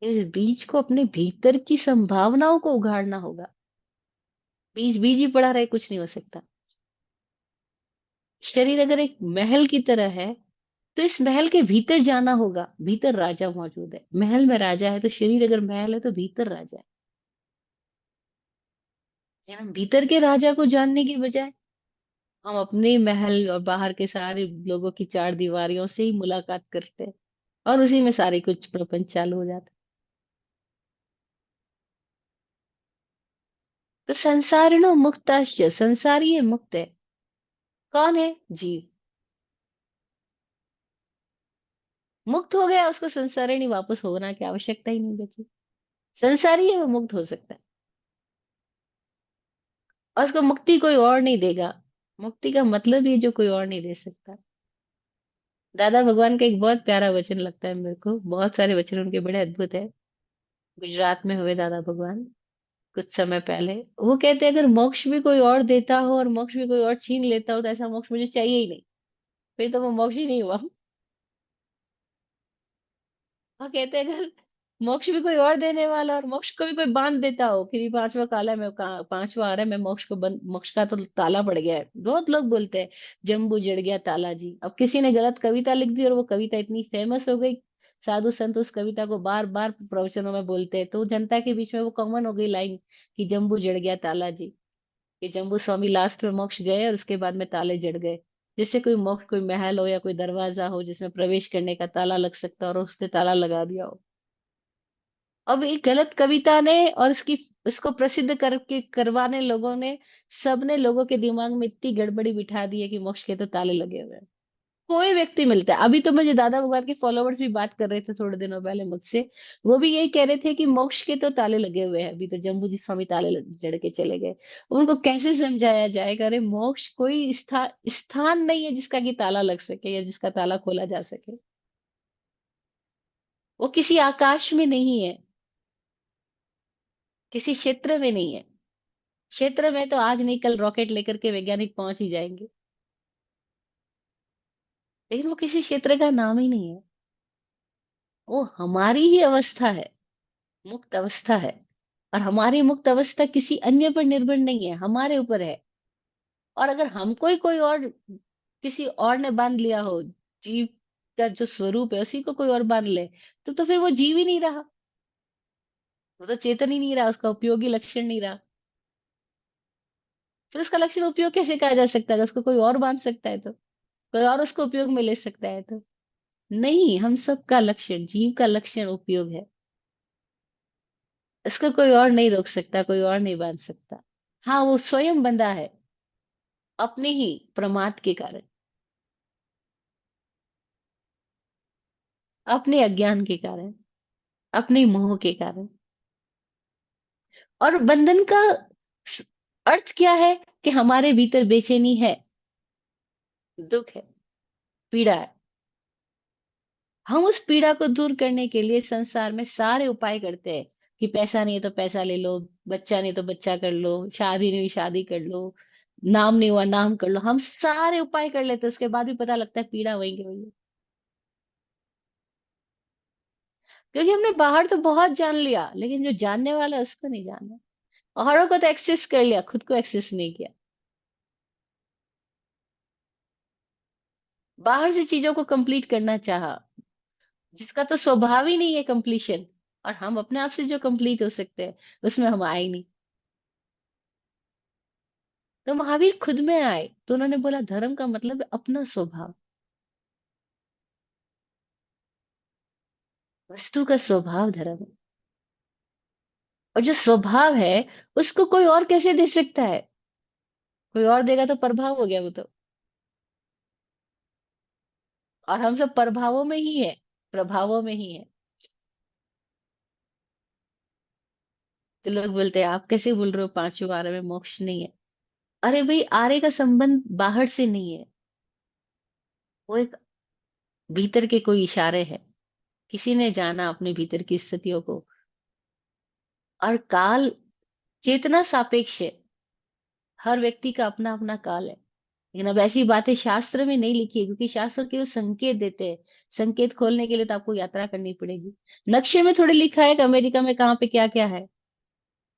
इस बीज को, अपने भीतर की संभावनाओं को उगाड़ना होगा। बीज बीज ही पड़ा रहे, कुछ नहीं हो सकता। शरीर अगर एक महल की तरह है, तो इस महल के भीतर जाना होगा। भीतर राजा मौजूद है, महल में राजा है, तो शरीर अगर महल है तो भीतर राजा है। लेकिन हम भीतर के राजा को जानने की बजाय हम अपने महल और बाहर के सारे लोगों की चार दीवारियों से ही मुलाकात करते हैं, और उसी में सारी कुछ प्रपंच चालू हो जाता है। तो संसारिणो मुक्ताश्च, संसारी ये मुक्त है। कौन है? जीव। मुक्त हो गया, उसको संसारिणी वापस होना की आवश्यकता ही नहीं बची। संसारी है, वो मुक्त हो सकता है। और उसको मुक्ति कोई और नहीं देगा। मुक्ति का मतलब ये जो कोई और नहीं दे सकता। दादा भगवान का एक बहुत प्यारा वचन लगता है मेरे को, बहुत सारे वचन उनके बड़े अद्भुत है। गुजरात में हुए दादा भगवान कुछ समय पहले। वो कहते हैं अगर मोक्ष भी कोई और देता हो और मोक्ष भी कोई और छीन लेता हो, तो ऐसा मोक्ष मुझे चाहिए ही नहीं। फिर तो वो मोक्ष ही नहीं हुआ। वो कहते हैं अगर मोक्ष भी कोई और देने वाला और मोक्ष को भी कोई बांध देता हो कि ये पांचवा काला में पांचवा आ रहा है, मैं मोक्ष को बंद, मोक्ष का तो ताला पड़ गया है। बहुत लोग बोलते हैं जम्बू जड़ गया ताला जी। अब किसी ने गलत कविता लिख दी और वो कविता इतनी फेमस हो गई, साधु संत उस कविता को बार बार प्रवचनों में बोलते हैं, तो जनता के बीच में वो कॉमन हो गई लाइन कि जम्बू जड़ गया ताला जी। कि जम्बू स्वामी लास्ट में मोक्ष गए और उसके बाद में ताले जड़ गए। जैसे कोई मोक्ष, कोई महल हो या कोई दरवाजा हो जिसमें प्रवेश करने का ताला लग सकता है, और उसने ताला लगा दिया हो। अब एक गलत कविता ने और इसको प्रसिद्ध करके करवाने लोगों ने, सबने लोगों के दिमाग में इतनी गड़बड़ी बिठा दी है कि मोक्ष के तो ताले लगे हुए हैं। कोई व्यक्ति मिलता है, अभी तो मुझे दादा भगवान के फॉलोवर्स भी बात कर रहे थे थोड़े दिनों पहले मुझसे। वो भी यही कह रहे थे कि मोक्ष के तो ताले लगे हुए हैं, अभी तो जम्बू जी स्वामी ताले जड़ के चले गए। उनको कैसे समझाया जाएगा? अरे मोक्ष कोई स्थान नहीं है जिसका कि ताला लग सके या जिसका ताला खोला जा सके। वो किसी आकाश में नहीं है, किसी क्षेत्र में नहीं है। क्षेत्र में तो आज नहीं कल रॉकेट लेकर के वैज्ञानिक पहुंच ही जाएंगे। लेकिन वो किसी क्षेत्र का नाम ही नहीं है। वो हमारी ही अवस्था है, मुक्त अवस्था है। और हमारी मुक्त अवस्था किसी अन्य पर निर्भर नहीं है, हमारे ऊपर है। और अगर हमको ही कोई और, किसी और ने बांध लिया हो, जीव का जो स्वरूप है उसी को कोई और बांध ले, तो फिर वो जीव ही नहीं रहा। वो तो चेतन ही नहीं रहा, उसका उपयोगी लक्षण नहीं रहा। फिर उसका लक्षण उपयोग कैसे कहा जा सकता है? अगर उसको कोई और बांध सकता है तो, कोई और उसको उपयोग में ले सकता है तो। नहीं, हम सबका लक्षण, जीव का लक्षण उपयोग है। इसको कोई और नहीं रोक सकता, कोई और नहीं बांध सकता। हाँ, वो स्वयं बंधा है, अपने ही प्रमाद के कारण, अपने अज्ञान के कारण, अपने मोह के कारण। और बंधन का स- अर्थ क्या है? कि हमारे भीतर बेचैनी है, दुख है, पीड़ा है। हम उस पीड़ा को दूर करने के लिए संसार में सारे उपाय करते हैं कि पैसा नहीं है तो पैसा ले लो, बच्चा नहीं तो बच्चा कर लो, शादी नहीं हुई शादी कर लो, नाम नहीं हुआ नाम कर लो। हम सारे उपाय कर लेते हैं, उसके बाद भी पता लगता है पीड़ा वहीं की वहीं है। क्योंकि हमने बाहर तो बहुत जान लिया, लेकिन जो जानने वाला है उसको नहीं जाना। औरों को तो एक्सेस कर लिया, खुद को एक्सेस नहीं किया। बाहर से चीजों को कंप्लीट करना चाहा, जिसका तो स्वभाव ही नहीं है कंप्लीशन। और हम अपने आप से जो कंप्लीट हो सकते हैं उसमें हम आए नहीं। तो महावीर खुद में आए तो उन्होंने बोला धर्म का मतलब है अपना स्वभाव। वस्तु का स्वभाव धर्म है। और जो स्वभाव है उसको कोई और कैसे दे सकता है? कोई और देगा तो प्रभाव हो गया वो तो। और हम सब प्रभावों में ही है, प्रभावों में ही है। तो लोग बोलते हैं आप कैसे बोल रहे हो पांचों आरे में मोक्ष नहीं है? अरे भाई, आरे का संबंध बाहर से नहीं है, वो एक भीतर के कोई इशारे हैं। किसी ने जाना अपने भीतर की स्थितियों को। और काल चेतना सापेक्ष है। हर व्यक्ति का अपना अपना काल है। लेकिन अब ऐसी बातें शास्त्र में नहीं लिखी है, क्योंकि शास्त्र केवल संकेत देते हैं। संकेत खोलने के लिए तो आपको यात्रा करनी पड़ेगी। नक्शे में थोड़ी लिखा है कि अमेरिका में कहाँ पे क्या क्या है,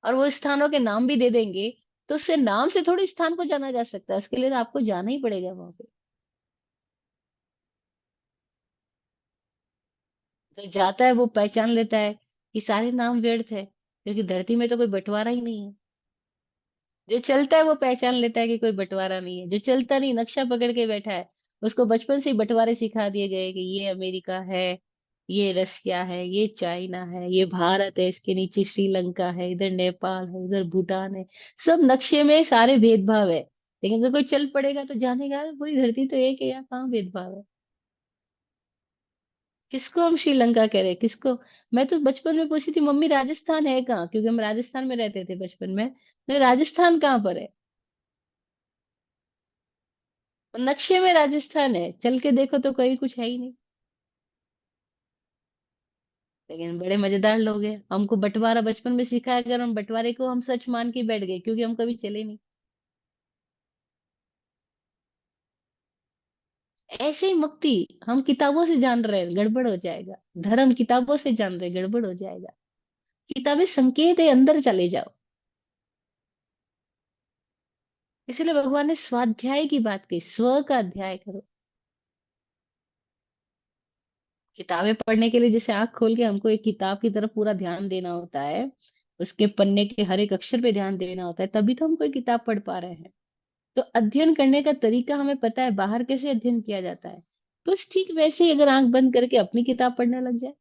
और वो स्थानों के नाम भी दे देंगे। तो उससे नाम से थोड़ी स्थान को जाना जा सकता है, उसके लिए तो आपको जाना ही पड़ेगा वहां पे। जो जाता है वो पहचान लेता है कि सारे नाम व्यर्थ है, क्योंकि धरती में तो कोई बंटवारा ही नहीं है। जो चलता है वो पहचान लेता है कि कोई बंटवारा नहीं है। जो चलता नहीं, नक्शा पकड़ के बैठा है, उसको बचपन से ही बंटवारे सिखा दिए गए कि ये अमेरिका है, ये रसिया है, ये चाइना है, ये भारत है, इसके नीचे श्रीलंका है, इधर नेपाल है, इधर भूटान है। सब नक्शे में सारे भेदभाव है। लेकिन अगर कोई चल पड़ेगा तो जानेगा "अरे, पूरी धरती तो एक है, यहाँ कहाँ भेदभाव है"। किसको हम श्रीलंका कह रहे हैं, किसको? मैं तो बचपन में पूछती थी मम्मी राजस्थान है कहाँ, क्योंकि हम राजस्थान में रहते थे बचपन में। तो राजस्थान कहाँ पर है? नक्शे में राजस्थान है, चल के देखो तो कहीं कुछ है ही नहीं। लेकिन बड़े मजेदार लोग हैं, हमको बंटवारा बचपन में सिखाया, अगर हम बंटवारे को हम सच मान के बैठ गए, क्योंकि हम कभी चले नहीं। ऐसे ही मुक्ति हम किताबों से जान रहे हैं, गड़बड़ हो जाएगा। धर्म किताबों से जान रहे हैं, गड़बड़ हो जाएगा। किताबें संकेत है, अंदर चले जाओ। इसलिए भगवान ने स्वाध्याय की बात कही, स्व का अध्याय करो। किताबें पढ़ने के लिए जैसे आंख खोल के हमको एक किताब की तरफ पूरा ध्यान देना होता है, उसके पन्ने के हर एक अक्षर पे ध्यान देना होता है, तभी तो हम कोई किताब पढ़ पा रहे हैं। तो अध्ययन करने का तरीका हमें पता है, बाहर कैसे अध्ययन किया जाता है। बस ठीक वैसे ही अगर आंख बंद करके अपनी किताब पढ़ने लग जाए,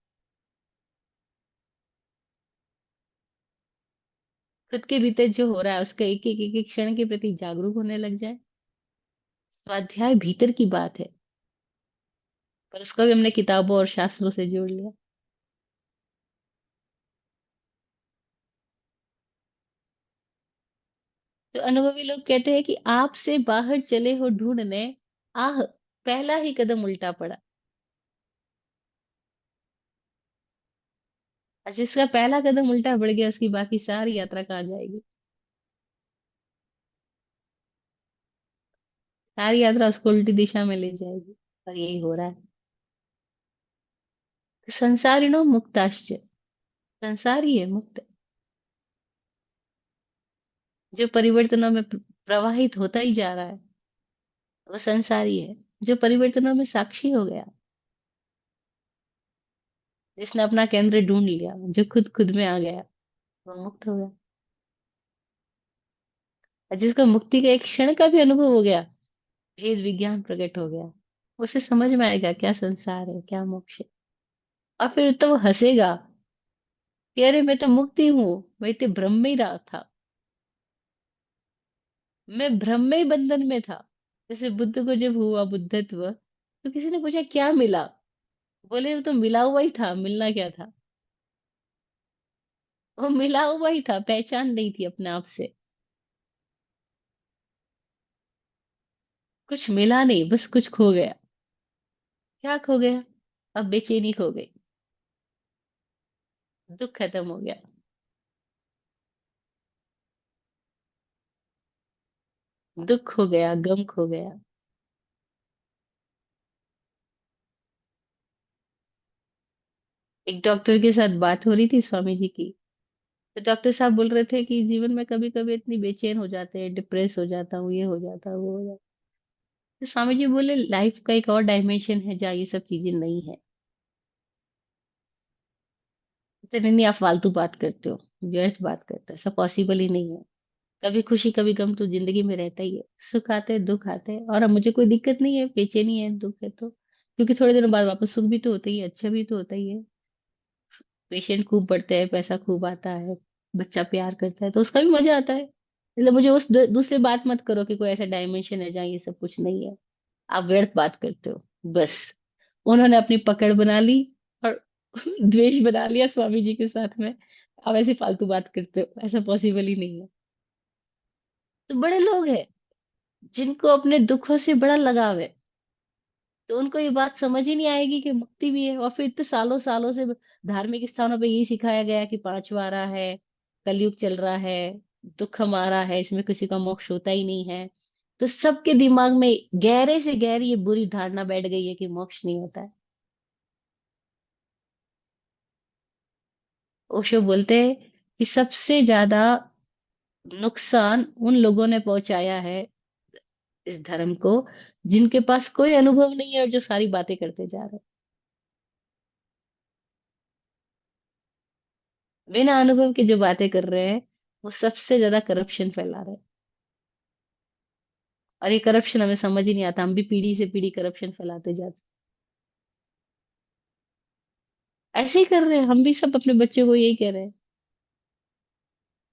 खुद के भीतर जो हो रहा है उसका एक एक क्षण के प्रति जागरूक होने लग जाए। स्वाध्याय भीतर की बात है, पर उसको भी हमने किताबों और शास्त्रों से जोड़ लिया। तो अनुभवी लोग कहते हैं कि आप से बाहर चले हो ढूंढने, आह पहला ही कदम उल्टा पड़ा। और जिसका पहला कदम उल्टा बढ़ गया उसकी बाकी सारी यात्रा कहाँ जाएगी? सारी यात्रा उसको उल्टी दिशा में ले जाएगी। पर यही हो रहा है। तो संसारिणो मुक्ताश्च, संसार ही है मुक्त। जो परिवर्तनों में प्रवाहित होता ही जा रहा है वो संसार ही है। जो परिवर्तनों में साक्षी हो गया, जिसने अपना केंद्र ढूंढ लिया, जो खुद खुद में आ गया, वो मुक्त हो गया। और जिसको मुक्ति का एक क्षण का भी अनुभव हो गया, भेद विज्ञान प्रकट हो गया, उसे समझ में आएगा क्या संसार है, क्या मोक्ष है। और फिर तो वो हंसेगा कि अरे मैं तो मुक्ति हूँ, मैं तो भ्रम में ही रहा था, मैं भ्रम में ही बंधन में था। जैसे बुद्ध को जब हुआ बुद्धत्व, तो किसी ने पूछा क्या मिला, बोले वो तो मिला हुआ ही था, मिलना क्या था। वो मिला हुआ ही था, पहचान नहीं थी अपने आप से। कुछ मिला नहीं, बस कुछ खो गया। क्या खो गया? अब बेचैनी खो गई, दुख खत्म हो गया। दुख खो गया, गम खो गया। एक डॉक्टर के साथ बात हो रही थी स्वामी जी की। तो डॉक्टर साहब बोल रहे थे कि जीवन में कभी कभी इतनी बेचैन हो जाते हैं, डिप्रेस हो जाता हूँ, ये हो जाता है, वो हो जाता है। तो स्वामी जी बोले लाइफ का एक और डायमेंशन है जहाँ ये सब चीजें नहीं है। तो नहीं नहीं, आप फालतू बात करते हो, व्यर्थ बात करते हो, सब पॉसिबल ही नहीं है। कभी खुशी कभी गम तो जिंदगी में रहता ही है। सुख आते हैं, दुख आते हैं, और अब मुझे कोई दिक्कत नहीं है, बेचैनी है, दुख है तो, क्योंकि थोड़े दिनों बाद वापस सुख भी तो होता ही है, अच्छा भी तो होता ही है। पेशेंट खूब बढ़ते हैं, पैसा खूब आता है, बच्चा प्यार करता है तो उसका भी मजा आता है। मतलब मुझे उस दूसरी बात मत करो कि कोई ऐसा डायमेंशन है जहाँ ये सब कुछ नहीं है। आप व्यर्थ बात करते हो बस। उन्होंने अपनी पकड़ बना ली और द्वेष बना लिया स्वामी जी के साथ में। आप ऐसे फालतू बात करते हो, ऐसा पॉसिबल ही नहीं है। तो बड़े लोग हैं जिनको अपने दुखों से बड़ा लगाव है, तो उनको ये बात समझ ही नहीं आएगी कि मुक्ति भी है। और फिर इतने सालों सालों से धार्मिक स्थानों पे यही सिखाया गया कि पांचवा आ रहा है, कलयुग चल रहा है, दुख हमारा है, इसमें किसी का मोक्ष होता ही नहीं है। तो सबके दिमाग में गहरे से गहरी ये बुरी धारणा बैठ गई है कि मोक्ष नहीं होता है। ओशो बोलते हैं कि सबसे ज्यादा नुकसान उन लोगों ने पहुंचाया है इस धर्म को जिनके पास कोई अनुभव नहीं है और जो सारी बातें करते जा रहे हैं। बिना अनुभव के जो बातें कर रहे हैं वो सबसे ज्यादा करप्शन फैला रहे हैं। और ये करप्शन हमें समझ ही नहीं आता, हम भी पीढ़ी से पीढ़ी करप्शन फैलाते जाते हैं। ऐसे ही कर रहे हैं, हम भी सब अपने बच्चों को यही कह रहे हैं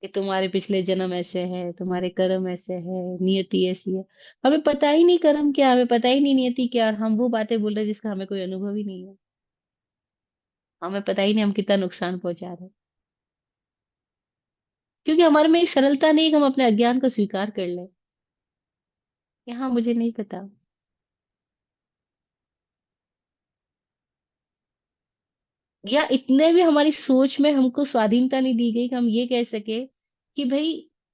कि तुम्हारे पिछले जन्म ऐसे है, तुम्हारे कर्म ऐसे है, नियति ऐसी है। हमें पता ही नहीं कर्म क्या, हमें पता ही नहीं नियति क्या, और हम वो बातें बोल रहे हैं जिसका हमें कोई अनुभव ही नहीं है। हमें पता ही नहीं हम कितना नुकसान पहुंचा रहे हैं, क्योंकि हमारे में एक सरलता नहीं है कि हम अपने अज्ञान को स्वीकार कर लें कि हाँ मुझे नहीं पता। या इतने भी हमारी सोच में हमको स्वाधीनता नहीं दी गई कि हम ये कह सके कि भाई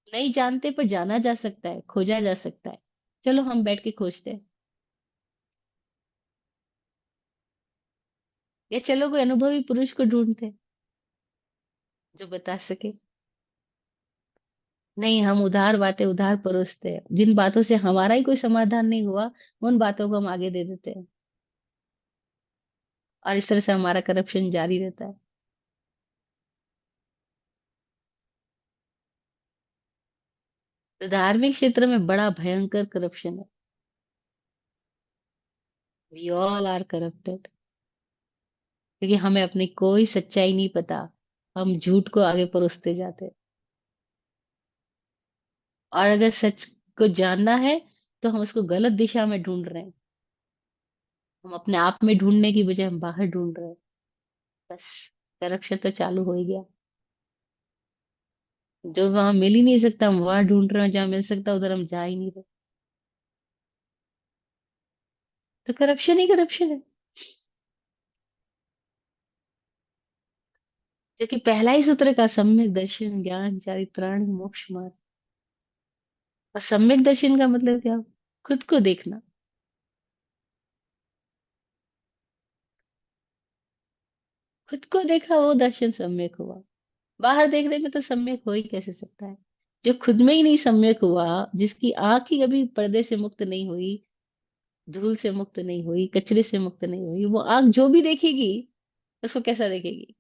नहीं जानते पर जाना जा सकता है, खोजा जा सकता है, चलो हम बैठ के खोजते हैं। या चलो कोई अनुभवी पुरुष को ढूंढते हैं जो बता सके। नहीं, हम उधार बातें उधार परोसते हैं, जिन बातों से हमारा ही कोई समाधान नहीं हुआ उन बातों को हम आगे दे देते हैं, और इस तरह से हमारा करप्शन जारी रहता है। तो धार्मिक क्षेत्र में बड़ा भयंकर करप्शन है। वी ऑल आर करप्टेड, क्योंकि हमें अपनी कोई सच्चाई नहीं पता, हम झूठ को आगे परोसते जाते हैं। और अगर सच को जानना है तो हम उसको गलत दिशा में ढूंढ रहे हैं। हम अपने आप में ढूंढने की बजाय हम बाहर ढूंढ रहे हैं। बस, करप्शन तो चालू हो ही गया। जो वहां मिल ही नहीं सकता हम वहां ढूंढ रहे हैं, जहां मिल सकता उधर हम जा ही नहीं रहे। तो करप्शन ही करप्शन है। क्योंकि पहला ही सूत्र का सम्यक दर्शन ज्ञान चारित्राण मोक्ष मार्ग। और सम्यक दर्शन का मतलब क्या? खुद को देखना। खुद को देखा वो दर्शन सम्यक हुआ। बाहर देखने में तो सम्यक हो ही कैसे सकता है? जो खुद में ही नहीं सम्यक हुआ, जिसकी आंख ही कभी पर्दे से मुक्त नहीं हुई, धूल से मुक्त नहीं हुई, कचरे से मुक्त नहीं हुई, वो आंख जो भी देखेगी उसको कैसा देखेगी?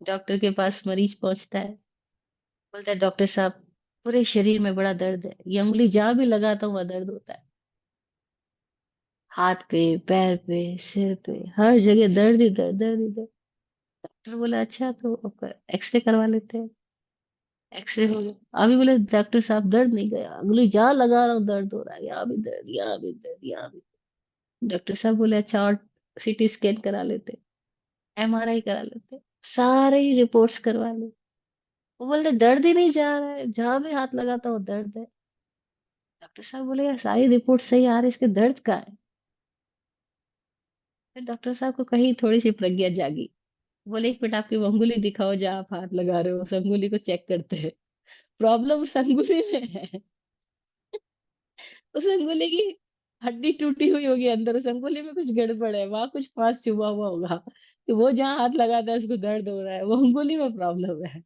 डॉक्टर के पास मरीज पहुंचता है, बोलता है डॉक्टर साहब पूरे शरीर में बड़ा दर्द है, ये उंगली जहां भी लगाता हूँ वहां दर्द होता है, हाथ पे, पैर पे, सिर पे, हर जगह दर्द ही दर्द, दर्द ही दर्द। डॉक्टर बोला अच्छा तो एक्सरे करवा लेते हैं। एक्सरे हो गया, अभी बोले डॉक्टर साहब दर्द नहीं गया, उंगली जहाँ लगा रहा हूँ दर्द हो रहा है, यहाँ भी दर्द, यहाँ भी दर्द, यहाँ भी। डॉक्टर साहब बोले अच्छा और सीटी स्कैन करा लेते, एमआरआई करा लेते, सारे ही रिपोर्ट्स करवा ली। वो बोलते दर्द ही नहीं जा रहा है, जहां भी हाथ लगाता हूँ दर्द है। डॉक्टर साहब बोले यार सारी रिपोर्ट सही आ रही है, इसके दर्द कहाँ है? फिर डॉक्टर साहब को कहीं थोड़ी सी प्रज्ञा जागी। बोले, एक मिनट आपकी वो अंगुली दिखाओ जहाँ आप हाथ लगा रहे हो, उस अंगुली को चेक करते हैं। प्रॉब्लम उस अंगुली में है। उस अंगुली की हड्डी टूटी हुई होगी अंदर, उस अंगुली में कुछ गड़बड़ है, वहां कुछ फांस छुपा हुआ होगा, तो वो जहाँ हाथ लगाता है उसको दर्द हो रहा है, वो अंगुली में प्रॉब्लम है।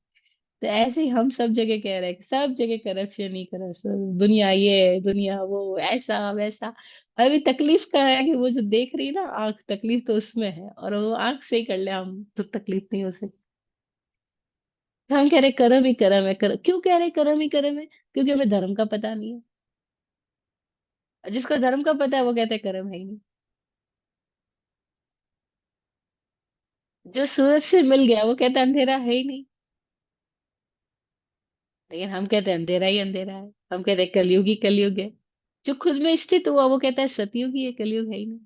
तो ऐसे ही हम सब जगह कह रहे हैं कि सब जगह करप्शन ही करप्शन, दुनिया ये दुनिया वो, ऐसा वैसा। अभी तकलीफ का है कि वो जो देख रही है ना आंख, तकलीफ तो उसमें है, और वो आंख से ही कर ले हम तो तकलीफ नहीं हो सकती। हम कह रहे कर्म ही कर्म है, क्यों कह रहे कर्म ही कर्म है? क्योंकि हमें धर्म का पता नहीं है। जिसको धर्म का पता है वो कहते हैं कर्म है ही नहीं। जो सूरज से मिल गया वो कहता है अंधेरा है ही नहीं। लेकिन हम कहते हैं अंधेरा ही अंधेरा है, हम कहते हैं कलयुग ही कलयुग है। जो खुद में स्थित हुआ वो कहता है सतयुग ही है, कलयुग है ही नहीं।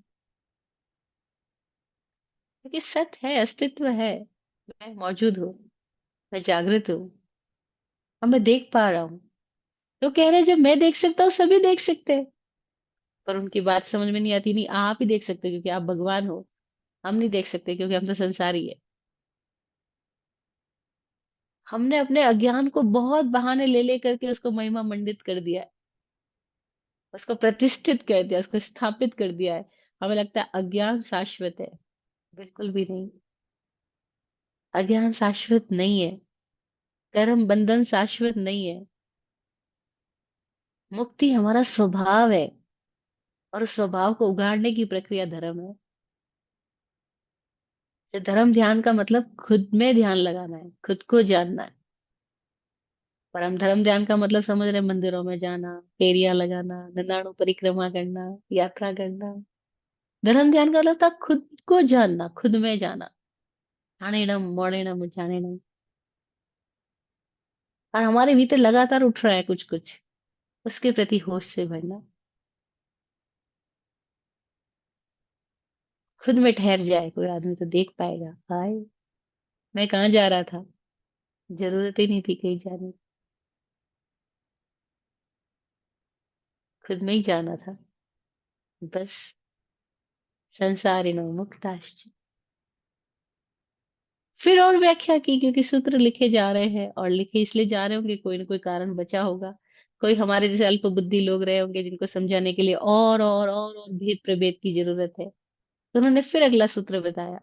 क्योंकि सत्य है, अस्तित्व है, मैं मौजूद हूँ, मैं जागृत हूँ, और मैं देख पा रहा हूँ। तो कह रहे हैं जब मैं देख सकता हूँ सभी देख सकते हैं। पर उनकी बात समझ में नहीं आती, नहीं आप ही देख सकते हो क्योंकि आप भगवान हो, हम नहीं देख सकते क्योंकि हम तो संसारी है। हमने अपने अज्ञान को बहुत बहाने ले ले करके उसको महिमा मंडित कर दिया है, उसको प्रतिष्ठित कर दिया, उसको स्थापित कर दिया है। हमें लगता है अज्ञान शाश्वत है। बिल्कुल भी नहीं। अज्ञान शाश्वत नहीं है। कर्म बंधन शाश्वत नहीं है। मुक्ति हमारा स्वभाव है, और उस स्वभाव को उगाड़ने की प्रक्रिया धर्म है। तो धर्म ध्यान का मतलब खुद में ध्यान लगाना है, खुद को जानना है। पर हम धर्म ध्यान का मतलब समझ रहे हैं मंदिरों में जाना, फेरियां लगाना, नंदाणु परिक्रमा करना, यात्रा करना। धर्म ध्यान का मतलब था खुद को जानना, खुद में जाना। ठाणेनम मोड़ेनम जानेनम। और हमारे भीतर लगातार उठ रहा है कुछ कुछ, उसके प्रति होश से भरना। खुद में ठहर जाए कोई आदमी तो देख पाएगा, हाय मैं कहाँ जा रहा था, जरूरत ही नहीं थी कहीं जाने की, खुद में ही जाना था बस। संसारिणो मुक्ताश्च। फिर और व्याख्या की, क्योंकि सूत्र लिखे जा रहे हैं, और लिखे इसलिए जा रहे होंगे, कोई ना कोई कारण बचा होगा। कोई हमारे जैसे अल्प बुद्धि लोग रहे होंगे जिनको समझाने के लिए और भेद प्रभेद की जरूरत है, तो उन्होंने फिर अगला सूत्र बताया।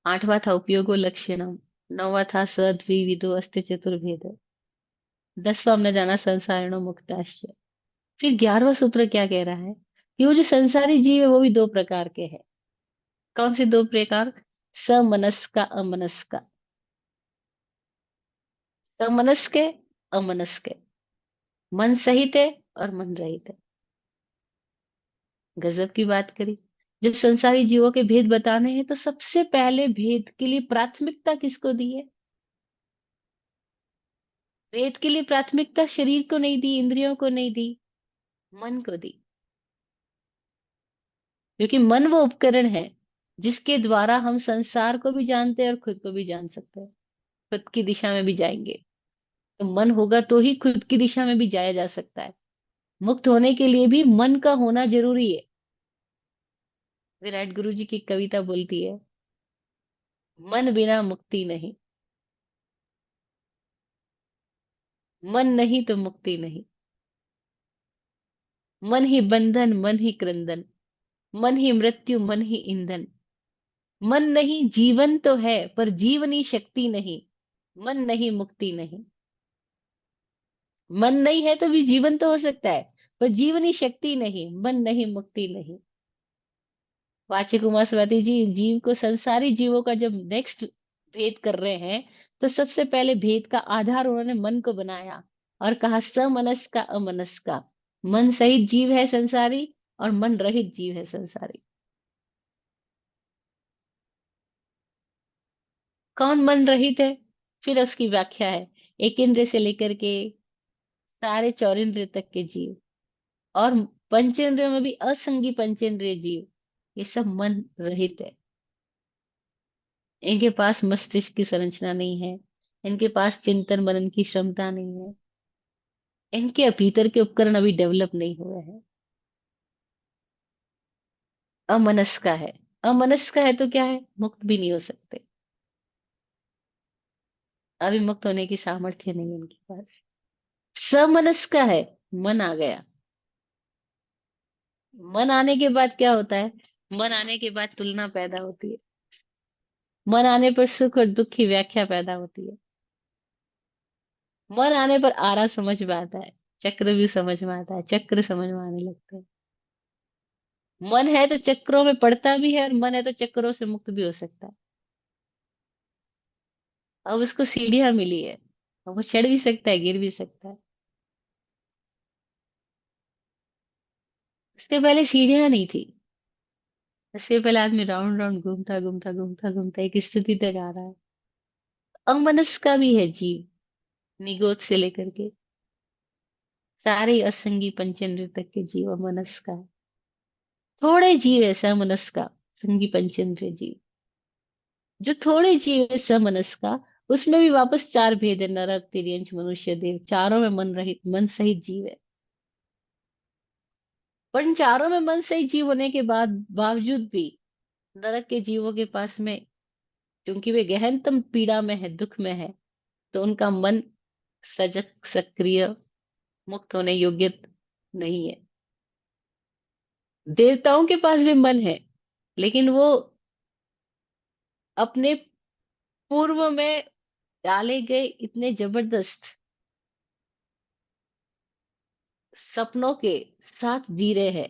आठवां था उपयोगो लक्षणम। नौवां था सद्विविदो अष्ट चतुर्भेद। 10वां हमने जाना संसारिणो मुक्ताश्च। फिर 11वां सूत्र क्या कह रहा है कि वो जो संसारी जीव है वो भी दो प्रकार के हैं। कौन से दो प्रकार? समनस्का अमनस्का। समनस्क है, अमनस्क है। मन सहित है और मन रहित है। गजब की बात करी। जब संसारी जीवों के भेद बताने हैं तो सबसे पहले भेद के लिए प्राथमिकता किसको दी है? भेद के लिए प्राथमिकता शरीर को नहीं दी, इंद्रियों को नहीं दी, मन को दी। क्योंकि मन वो उपकरण है जिसके द्वारा हम संसार को भी जानते हैं और खुद को भी जान सकते हैं, खुद की दिशा में भी जाएंगे। तो मन होगा तो ही खुद की दिशा में भी जाया जा सकता है। मुक्त होने के लिए भी मन का होना जरूरी है। विराट गुरु जी की कविता बोलती है, मन बिना मुक्ति नहीं। मन नहीं तो मुक्ति नहीं। मन ही बंधन, मन ही क्रंदन, मन ही मृत्यु, मन ही ईंधन। मन नहीं जीवन तो है पर जीवनी शक्ति नहीं। मन नहीं मुक्ति नहीं। मन नहीं है तो भी जीवन तो हो सकता है, पर जीवनी शक्ति नहीं, मन नहीं मुक्ति नहीं। वाचिक कुमार सरस्वती जी जीव को, संसारी जीवों का जब नेक्स्ट भेद कर रहे हैं, तो सबसे पहले भेद का आधार उन्होंने मन को बनाया, और कहा समनस का अमनस का। मन सहित जीव है संसारी, और मन रहित जीव है संसारी। कौन मन रहित है? फिर उसकी व्याख्या है, एक इंद्रिय से लेकर के सारे चौरिंद्रिय तक के जीव, और पंचेंद्रियों में भी असंगी पंचेंद्रिय जीव, ये सब मन रहित है। इनके पास मस्तिष्क की संरचना नहीं है, इनके पास चिंतन मनन की क्षमता नहीं है, इनके भीतर के उपकरण अभी डेवलप नहीं हुए हैं। अमनस्का है। अमनस्का है तो क्या है, मुक्त भी नहीं हो सकते। अभी मुक्त होने की सामर्थ्य नहीं है उनके पास। समनस्का है, मन आ गया। मन आने के बाद क्या होता है, मन आने के बाद तुलना पैदा होती है। मन आने पर सुख और दुख की व्याख्या पैदा होती है। मन आने पर आरा समझ में आता है, चक्र भी समझ में आता है, चक्र समझ में आने लगता है। मन है तो चक्रों में पड़ता भी है, और मन है तो चक्रों से मुक्त भी हो सकता है। अब उसको सीढ़ियां मिली है, अब वो चढ़ भी सकता है, गिर भी सकता है। इसके पहले सीढ़ियां नहीं थी। इसके पहले आदमी राउंड राउंड घूमता घूमता घूमता घूमता एक स्थिति तक आ रहा है। अमनस का भी है जीव, निगोद से लेकर के सारे असंगी पंचेंद्र तक के जीव अमनस का है। थोड़े जीव है समनस का, संगी पंचेंद्र जीव। जो थोड़े जीव है समनस का, उसमें भी वापस चार भेद है, नरक तिर्यंच मनुष्य देव, चारों में मन रहित मन सहित जीव है। पर इन चारों में मन सहित जीव होने के बाद बावजूद भी नरक के जीवों के पास में, क्योंकि वे गहनतम पीड़ा में है, दुख में है, तो उनका मन सजग सक्रिय मुक्त होने योग्य नहीं है। देवताओं के पास भी मन है, लेकिन वो अपने पूर्व में डाले गए इतने जबरदस्त सपनों के साथ जी रहे हैं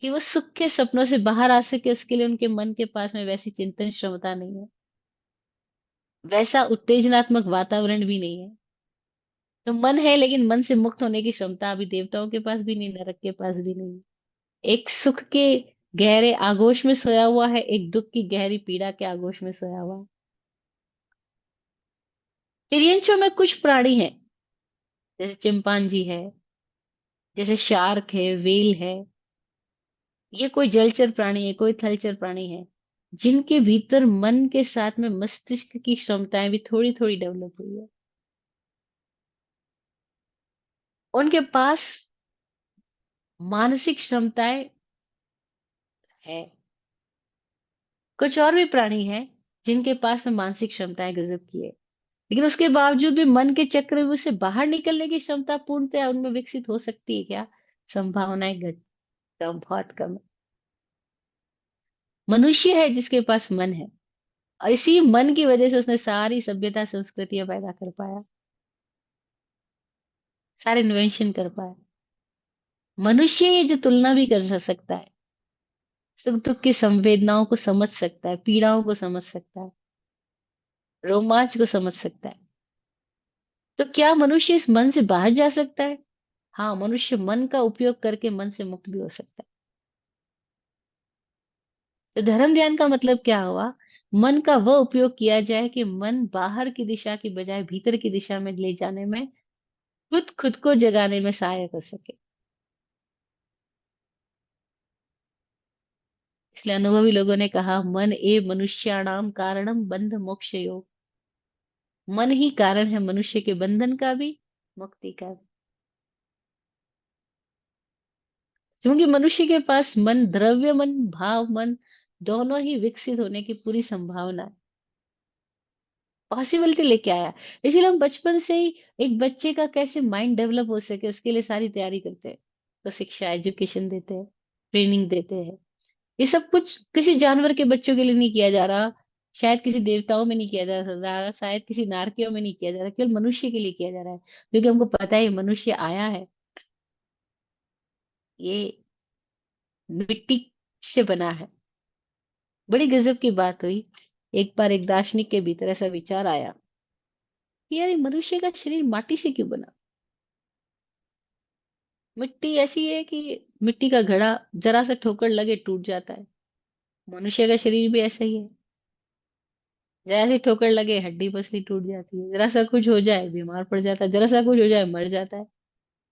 कि वो सुख के सपनों से बाहर आ सके, उसके लिए उनके मन के पास में वैसी चिंतन क्षमता नहीं है, वैसा उत्तेजनात्मक वातावरण भी नहीं है। तो मन है, लेकिन मन से मुक्त होने की क्षमता अभी देवताओं के पास भी नहीं, नरक के पास भी नहीं। एक सुख के गहरे आगोश में सोया हुआ है, एक दुख की गहरी पीड़ा के आगोश में सोया हुआ है। तिर्यंचों में कुछ प्राणी हैं, जैसे चिंपांजी है, जैसे शार्क है, वेल है। ये कोई जलचर प्राणी है, कोई थलचर प्राणी है, जिनके भीतर मन के साथ में मस्तिष्क की क्षमताएं भी थोड़ी थोड़ी डेवलप हुई है। उनके पास मानसिक क्षमताएं है। कुछ और भी प्राणी हैं जिनके पास में मानसिक क्षमताएं गजब की है, लेकिन उसके बावजूद भी मन के चक्र से बाहर निकलने की क्षमता पूर्णतया उनमें विकसित हो सकती है क्या? संभावनाएं घट कम, बहुत कम है। मनुष्य है जिसके पास मन है, और इसी मन की वजह से उसने सारी सभ्यता संस्कृतियां पैदा कर पाया, सारे इन्वेंशन कर पाया। मनुष्य है जो तुलना भी कर सकता है, सुख दुख की संवेदनाओं को समझ सकता है, पीड़ाओं को समझ सकता है, रोमांच को समझ सकता है। तो क्या मनुष्य इस मन से बाहर जा सकता है? हाँ, मनुष्य मन का उपयोग करके मन से मुक्त भी हो सकता है। तो धर्म ध्यान का मतलब क्या हुआ? मन का वह उपयोग किया जाए कि मन बाहर की दिशा की बजाय भीतर की दिशा में ले जाने में, खुद खुद को जगाने में सहायक हो सके। इसलिए अनुभवी लोगों ने कहा, मन ए मनुष्याणाम कारणम बंध मोक्ष योग। मन ही कारण है मनुष्य के बंधन का भी, मुक्ति का भी। क्योंकि मनुष्य के पास मन, द्रव्य मन, भाव मन, दोनों ही विकसित होने की पूरी संभावना है, पॉसिबिलिटी लेके आया। इसीलिए हम बचपन से ही एक बच्चे का कैसे माइंड डेवलप हो सके उसके लिए सारी तैयारी करते हैं। तो शिक्षा, एजुकेशन देते हैं, ट्रेनिंग देते हैं। ये सब कुछ किसी जानवर के बच्चों के लिए नहीं किया जा रहा, शायद किसी देवताओं में नहीं किया जा रहा, शायद किसी नारकियों में नहीं किया जा रहा, केवल मनुष्य के लिए किया जा रहा है। क्योंकि हमको पता है मनुष्य आया है, ये मिट्टी से बना है। बड़ी गजब की बात हुई, एक बार एक दार्शनिक के भीतर ऐसा विचार आया कि यार ये मनुष्य का शरीर माटी से क्यों बना? मिट्टी ऐसी है कि मिट्टी का घड़ा जरा सा ठोकर लगे टूट जाता है, मनुष्य का शरीर भी ऐसा ही है। जरा सी ठोकर लगे हड्डी पसली टूट जाती है, जरा सा कुछ हो जाए बीमार पड़ जाता है, जरा सा कुछ हो जाए मर जाता है।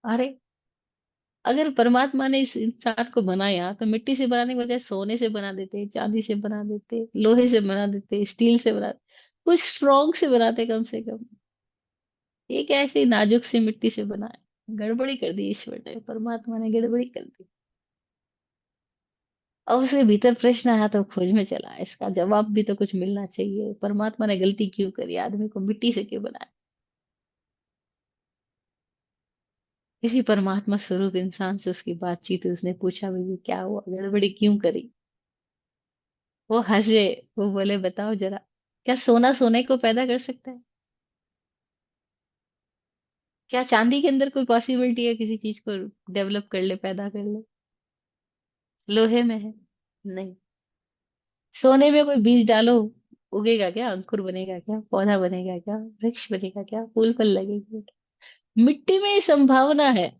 अरे, अगर परमात्मा ने इस इंसान को बनाया तो मिट्टी से बनाने के बजाय सोने से बना देते, चांदी से बना देते, लोहे से बना देते, स्टील से बना, कुछ स्ट्रॉन्ग से बनाते कम से कम। ये क्या ऐसे नाजुक सी मिट्टी से बना है? गड़बड़ी कर दी ईश्वर ने, परमात्मा ने गड़बड़ी कर दी। और उसके भीतर प्रश्न आया तो खोज में चला, इसका जवाब भी तो कुछ मिलना चाहिए। परमात्मा ने गलती क्यों करी, आदमी को मिट्टी से क्यों बनाया। किसी परमात्मा स्वरूप इंसान से उसकी बातचीत हुई, उसने पूछा भी क्या हुआ, गड़बड़ी क्यों करी। वो हंसे, वो बोले बताओ जरा, क्या सोना सोने को पैदा कर सकता है? क्या चांदी के अंदर कोई पॉसिबिलिटी है किसी चीज को डेवलप कर ले, पैदा कर ले? लोहे में है? नहीं। सोने में कोई बीज डालो, उगेगा क्या, अंकुर बनेगा क्या, पौधा बनेगा क्या, वृक्ष बनेगा क्या, फूल फल लगेगा? मिट्टी में ये संभावना है।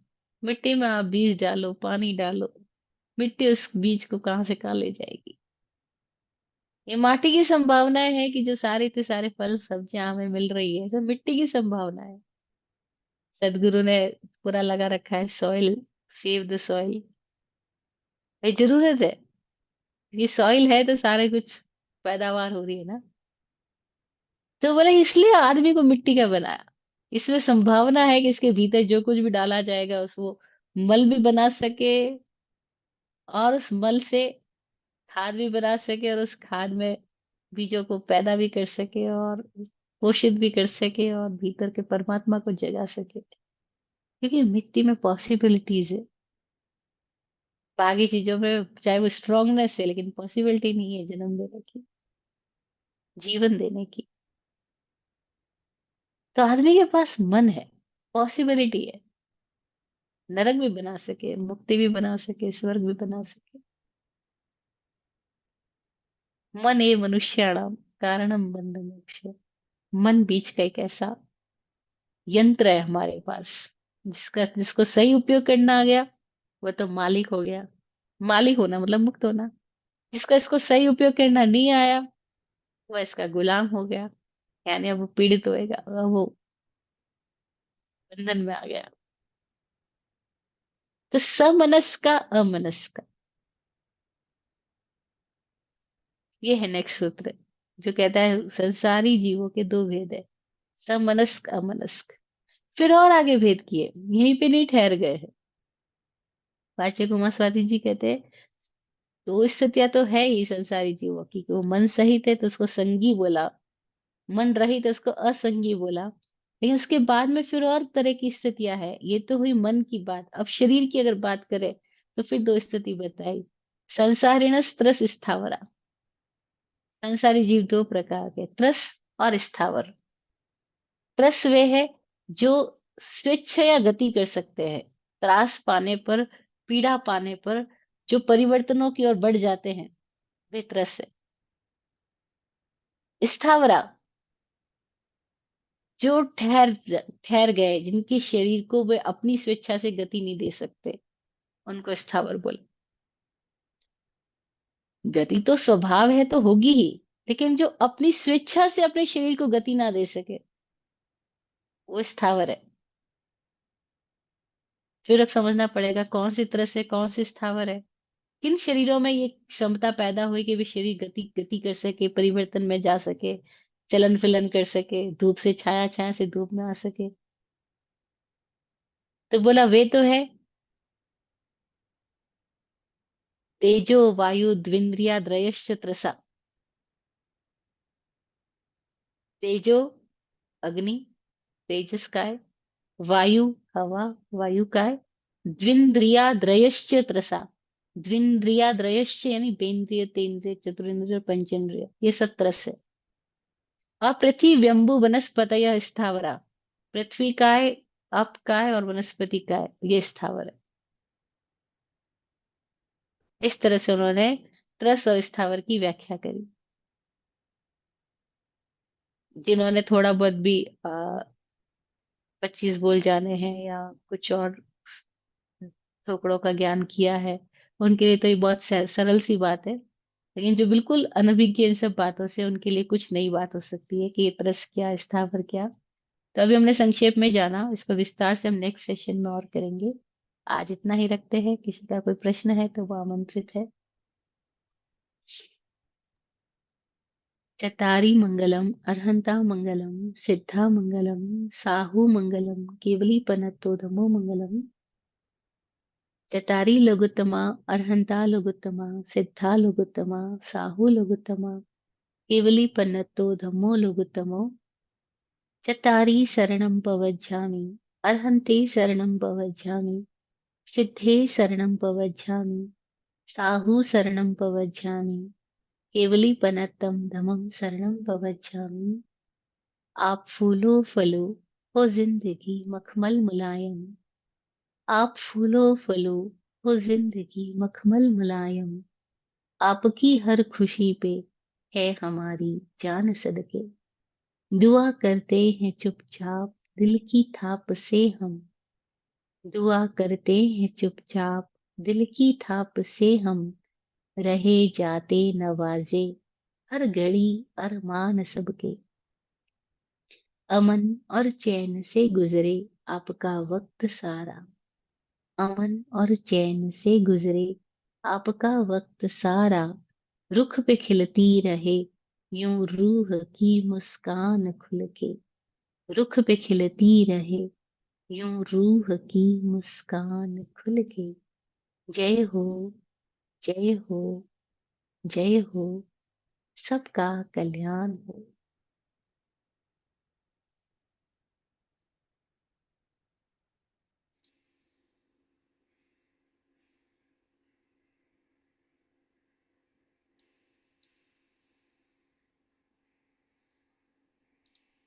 मिट्टी में आप बीज डालो, पानी डालो, मिट्टी उस बीज को कहाँ से कहाँ ले जाएगी। ये माटी की संभावनाएं है कि जो सारे के सारे फल सब्जियां हमें मिल रही है, तो मिट्टी की संभावना है। सदगुरु ने पूरा लगा रखा है, सॉइल, सेव द सॉइल। ये जरूरत है, ये सॉइल है तो सारे कुछ पैदावार हो रही है ना। तो बोले इसलिए आदमी को मिट्टी का बनाया। इसमें संभावना है कि इसके भीतर जो कुछ भी डाला जाएगा उसको मल भी बना सके, और उस मल से खाद भी बना सके, और उस खाद में बीजों को पैदा भी कर सके, और पोषित भी कर सके, और भीतर के परमात्मा को जगा सके। क्योंकि मिट्टी में पॉसिबिलिटीज है। बाकी चीजों में चाहे वो स्ट्रांगनेस है, लेकिन पॉसिबिलिटी नहीं है जन्म देने की, जीवन देने की। तो आदमी के पास मन है, पॉसिबिलिटी है, नरक भी बना सके, मुक्ति भी बना सके, स्वर्ग भी बना सके। मन ये मनुष्याणाम कारणम बंध मोक्ष। मन बीच का एक ऐसा यंत्र है हमारे पास, जिसको सही उपयोग करना आ गया, वो तो मालिक हो गया। मालिक होना मतलब मुक्त होना। जिसका इसको सही उपयोग करना नहीं आया, वह इसका गुलाम हो गया, यानी अब वो पीड़ित होएगा, अब वो बंधन में आ गया। तो समनस का अमनस का, ये है नेक्स्ट सूत्र, जो कहता है संसारी जीवों के दो भेद है, समनस्क अमनस्क। फिर और आगे भेद किए, यहीं पे नहीं ठहर गए हैं। वाचे कुमार स्वाति जी कहते हैं दो स्थितियां तो है ही संसारी जीवों की, कि वो मन सहित है तो उसको संगी बोला, मन रहित है उसको असंगी बोला। लेकिन उसके बाद में फिर और तरह की स्थितियां है। ये तो हुई मन की बात, अब शरीर की अगर बात करें तो फिर दो स्थिति बताई। संसारिण त्रस स्थावरा। संसारी जीव दो प्रकार के, त्रस और स्थावर। त्रस वे है जो स्वेच्छा या गति कर सकते हैं, त्रास पाने पर, पीड़ा पाने पर जो परिवर्तनों की ओर बढ़ जाते हैं, वे त्रस है। स्थावरा, जो ठहर गए, जिनके शरीर को वे अपनी स्वेच्छा से गति नहीं दे सकते, उनको स्थावर बोले। गति तो स्वभाव है तो होगी ही, लेकिन जो अपनी स्वेच्छा से अपने शरीर को गति ना दे सके, वो स्थावर है। फिर अब समझना पड़ेगा कौन सी तरह से, कौन सी स्थावर है। किन शरीरों में ये क्षमता पैदा हुई कि वे शरीर गति गति कर सके, परिवर्तन में जा सके, चलन फिलन कर सके, धूप से छाया, छाया से धूप में आ सके। तो बोला वे तो है तेजो वायु द्विंद्रिया त्रयश्च त्रसा। तेजो अग्नि, तेजस का है। वायु हवा, वायु का है। द्विंद्रिया द्रयश्च त्रसा। द्विंद्रिया द्रयश्च यानी बेंद्रिय, तेंद्रिय, चतुरेंद्रिय, पंचेंद्रिय, ये सब त्रस है। और पृथ्वी व्यंबु वनस्पतय स्थावरा। पृथ्वी काय, अप काय और वनस्पति काय, ये स्थावर है। इस तरह से उन्होंने त्रस और स्थावर की व्याख्या करी। जिन्होंने थोड़ा बहुत भी 25 बोल जाने हैं या कुछ और टुकड़ों का ज्ञान किया है, उनके लिए तो ये बहुत सरल सी बात है। लेकिन जो बिल्कुल अनभिज्ञ इन सब बातों से, उनके लिए कुछ नई बात हो सकती है कि ये त्रस क्या, स्थावर क्या। तो अभी हमने संक्षेप में जाना, इसको विस्तार से हम नेक्स्ट सेशन में और करेंगे। आज इतना ही रखते हैं, किसी का कोई प्रश्न है तो वो आमंत्रित है। चतारी मंगलम अर्हंता मंगलम, सिद्धा मंगलम, साहू मंगलम, केवली पनत्तो धमो मंगलम। चटारी लघुत्तमा, अर्हंता लघुत्तमा, सिद्धा लघुत्तमा, साहू लघुत्तमा, केवली पन्नतो धम्मो लघुत्तमो, चटारी शरणं पवज्झामि, अर्हन्ते शरणं पवज्झामि, सिद्धे शरणं पवज्झामि, साहू शरणं पवज्झामि, केवली पन्नतम धम्मं शरणं पवज्झामि। आप फूलो फलो हो जिंदगी मखमल मुलायम, आप फूलो फलो हो जिंदगी मखमल मुलायम, आपकी हर खुशी पे है हमारी जान सदके, दुआ करते हैं चुपचाप दिल की थाप से हम, दुआ करते हैं चुपचाप दिल की थाप से हम, रहे जाते नवाजे हर घड़ी अरमान सबके, अमन और चैन से गुजरे आपका वक्त सारा, अमन और चैन से गुजरे आपका वक्त सारा, रुख पे खिलती रहे यूं रूह की मुस्कान खुल के, रुख पे खिलती रहे यूं रूह की मुस्कान खुल के। जय हो, जय हो, जय हो, सबका कल्याण हो।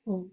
ओम